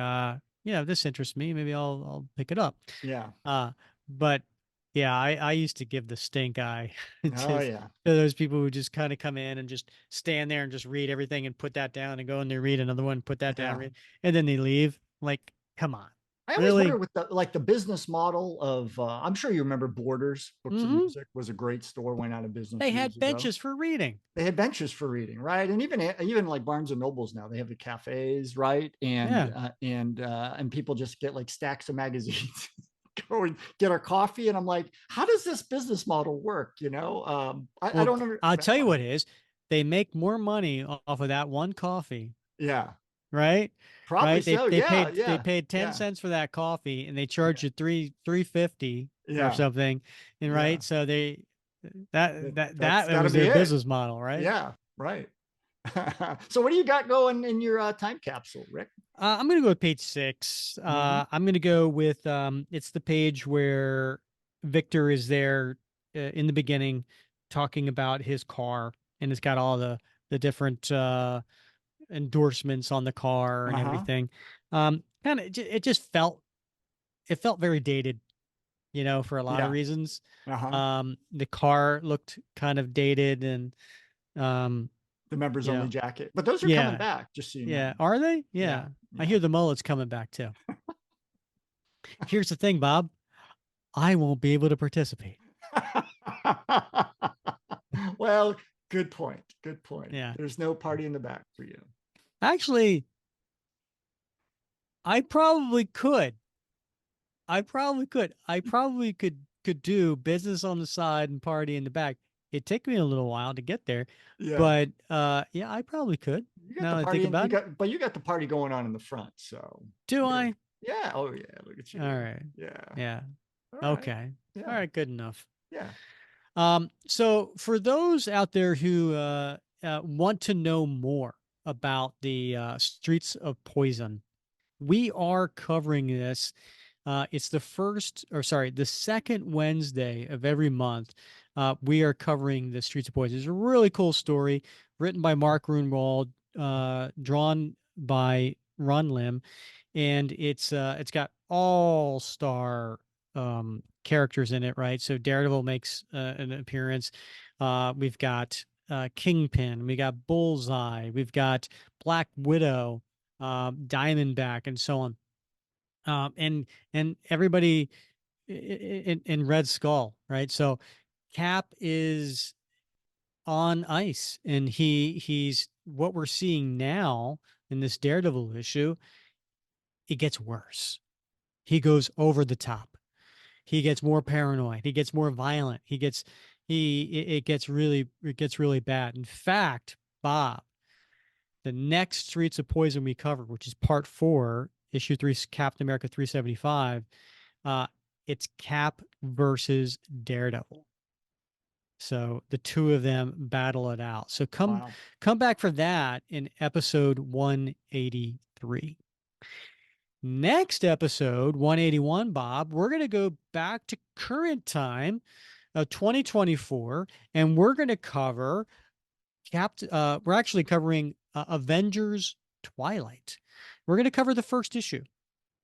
Speaker 1: this interests me. Maybe I'll pick it up.
Speaker 2: yeah.
Speaker 1: Uh, but yeah, I used to give the stink eye
Speaker 2: Oh
Speaker 1: to
Speaker 2: yeah,
Speaker 1: those people who just kind of come in and just stand there and just read everything and put that down and go in there, read another one, put that down,
Speaker 2: yeah.
Speaker 1: read, and then they leave. Like, come on,
Speaker 2: I always wonder
Speaker 1: really?
Speaker 2: with the business model of I'm sure you remember Borders Books and
Speaker 1: Hmm.
Speaker 2: Music was a great store, went out of business
Speaker 1: They
Speaker 2: years
Speaker 1: had
Speaker 2: ago.
Speaker 1: benches for reading.
Speaker 2: They had benches for reading, right? And even like Barnes and Nobles now, they have the cafes, right?
Speaker 1: Yeah.
Speaker 2: And people just get like stacks of magazines, go and get our coffee, and I'm like, how does this business model work? I
Speaker 1: Well,
Speaker 2: don't
Speaker 1: I'll
Speaker 2: understand.
Speaker 1: tell you what it is. They make more money off of that one coffee,
Speaker 2: Yeah,
Speaker 1: right?
Speaker 2: probably
Speaker 1: Right? They
Speaker 2: so.
Speaker 1: they
Speaker 2: Yeah,
Speaker 1: paid they
Speaker 2: yeah,
Speaker 1: paid 10
Speaker 2: yeah,
Speaker 1: cents for that coffee, and they charge
Speaker 2: yeah,
Speaker 1: you 350 or
Speaker 2: yeah,
Speaker 1: something. And
Speaker 2: yeah.
Speaker 1: right? So they that
Speaker 2: That's
Speaker 1: that
Speaker 2: got to
Speaker 1: was
Speaker 2: be
Speaker 1: their
Speaker 2: it.
Speaker 1: business model, right?
Speaker 2: Yeah, right. So what do you got going in your time capsule, Rick?
Speaker 1: I'm gonna go with page 6.
Speaker 2: Mm-hmm.
Speaker 1: I'm gonna go with it's the page where Victor is there in the beginning talking about his car, and it's got all the different endorsements on the car and
Speaker 2: Uh-huh.
Speaker 1: everything. Kind of it just felt very dated, for a lot of
Speaker 2: Yeah.
Speaker 1: reasons.
Speaker 2: Uh-huh.
Speaker 1: The car looked kind of dated, and um,
Speaker 2: The members
Speaker 1: you
Speaker 2: only
Speaker 1: know,
Speaker 2: jacket. But those are coming
Speaker 1: yeah,
Speaker 2: back, just so you
Speaker 1: yeah.
Speaker 2: know.
Speaker 1: Are they?
Speaker 2: Yeah.
Speaker 1: Yeah. I
Speaker 2: Yeah.
Speaker 1: hear the mullet's coming back too. Here's the thing, Bob. I won't be able to participate.
Speaker 2: Well, good point. Good point.
Speaker 1: Yeah.
Speaker 2: There's no party in the back for you.
Speaker 1: Actually, I probably could. I probably could. I probably could do business on the side and party in the back. It took me a little while to get there,
Speaker 2: Yeah.
Speaker 1: but yeah, I probably could.
Speaker 2: You got the
Speaker 1: Now that I
Speaker 2: party
Speaker 1: think
Speaker 2: and
Speaker 1: about it.
Speaker 2: you got the party going on in the front, so
Speaker 1: Do
Speaker 2: you're
Speaker 1: I?
Speaker 2: yeah. Oh yeah, look at
Speaker 1: All
Speaker 2: you.
Speaker 1: right.
Speaker 2: Yeah.
Speaker 1: Yeah.
Speaker 2: All right.
Speaker 1: Okay. All
Speaker 2: Yeah.
Speaker 1: right, good enough.
Speaker 2: Yeah.
Speaker 1: So for those out there who want to know more about the Streets of Poison, we are covering this. It's the first, or sorry, the second Wednesday of every month. We are covering the Streets of Poison. It's a really cool story written by Mark Grunwald, drawn by Ron Lim, and it's got all star characters in it, right? So Daredevil makes an appearance. We've got Kingpin, we got Bullseye, we've got Black Widow, Diamondback, and so on. And everybody in Red Skull, right? So Cap is on ice, and he's what we're seeing now in this Daredevil issue. It gets worse. He goes over the top. He gets more paranoid. He gets more violent. It gets really bad. In fact, Bob, the next Streets of Poison we cover, which is part 4, issue 3, Captain America 375, uh, it's Cap versus Daredevil. So the two of them battle it out. So
Speaker 2: Wow.
Speaker 1: come back for that in episode 183. Next episode, 181, Bob, we're going to go back to current time of 2024, and we're going to cover we're actually covering Avengers Twilight. We're going to cover the first issue.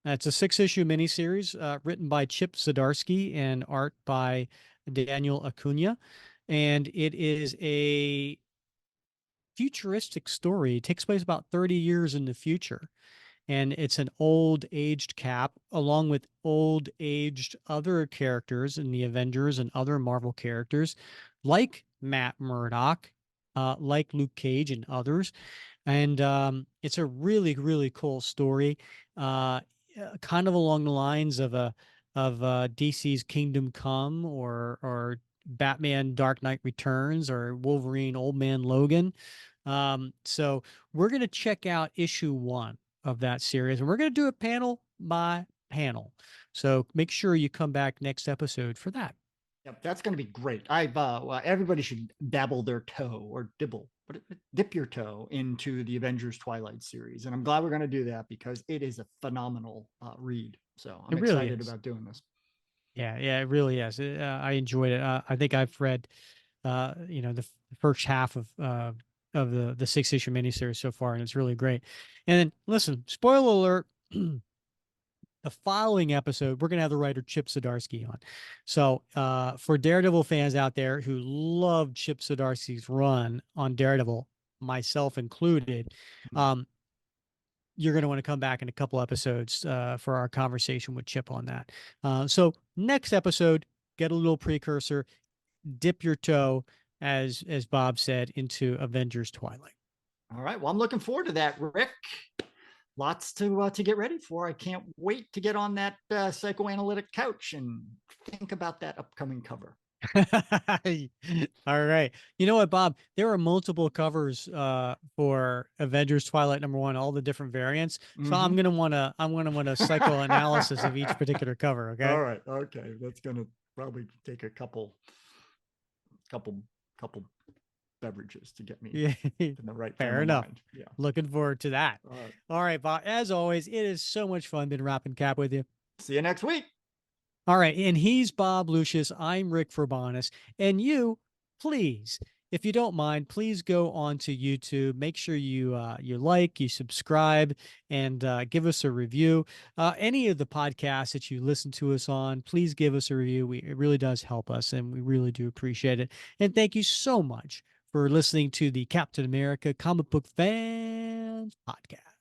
Speaker 1: It's a 6-issue miniseries written by Chip Zdarsky and art by Daniel Acuna. And it is a futuristic story. It takes place about 30 years in the future. And it's an old aged Cap along with old aged other characters in the Avengers and other Marvel characters like Matt Murdock, like Luke Cage and others. And it's a really, really cool story, kind of along the lines of DC's Kingdom Come, or Batman Dark Knight Returns, or Wolverine Old Man Logan. So we're going to check out issue 1 of that series, and we're going to do it panel by panel. So make sure you come back next episode for that.
Speaker 2: Yep, that's going to be great. Well, everybody should dabble their toe or dip your toe into the Avengers Twilight series, and I'm glad we're going to do that because it is a phenomenal read. So I'm
Speaker 1: It really
Speaker 2: excited
Speaker 1: is.
Speaker 2: about doing this.
Speaker 1: Yeah, yeah, it really is. I enjoyed it. I think I've read, the first half of the 6-issue miniseries so far, and it's really great. And then, listen, spoiler alert. The following episode, we're going to have the writer Chip Zdarsky on. So, for Daredevil fans out there who love Chip Zdarsky's run on Daredevil, myself included, um, you're going to want to come back in a couple episodes for our conversation with Chip on that. So, next episode, get a little precursor, dip your toe, as Bob said, into Avengers Twilight.
Speaker 2: All right. Well, I'm looking forward to that, Rick. Lots to get ready for. I can't wait to get on that psychoanalytic couch and think about that upcoming cover.
Speaker 1: All right. You know what, Bob? There are multiple covers for Avengers Twilight #1, all the different variants. So
Speaker 2: Mm-hmm.
Speaker 1: I'm gonna want a psychoanalysis of each particular cover, okay?
Speaker 2: All right. Okay. That's gonna probably take a couple, couple beverages to get me
Speaker 1: Yeah,
Speaker 2: in the right frame
Speaker 1: fair
Speaker 2: of
Speaker 1: enough.
Speaker 2: mind. Yeah.
Speaker 1: Looking forward to that.
Speaker 2: All right.
Speaker 1: All right, Bob. As always, it is so much fun been wrapping cap with you.
Speaker 2: See you next week.
Speaker 1: All right, and he's Bob Lucius. I'm Rick Verbonis, and you, please, if you don't mind, please go on to YouTube. Make sure you like, you subscribe, and give us a review. Any of the podcasts that you listen to us on, please give us a review. It really does help us, and we really do appreciate it. And thank you so much for listening to the Captain America Comic Book Fans Podcast.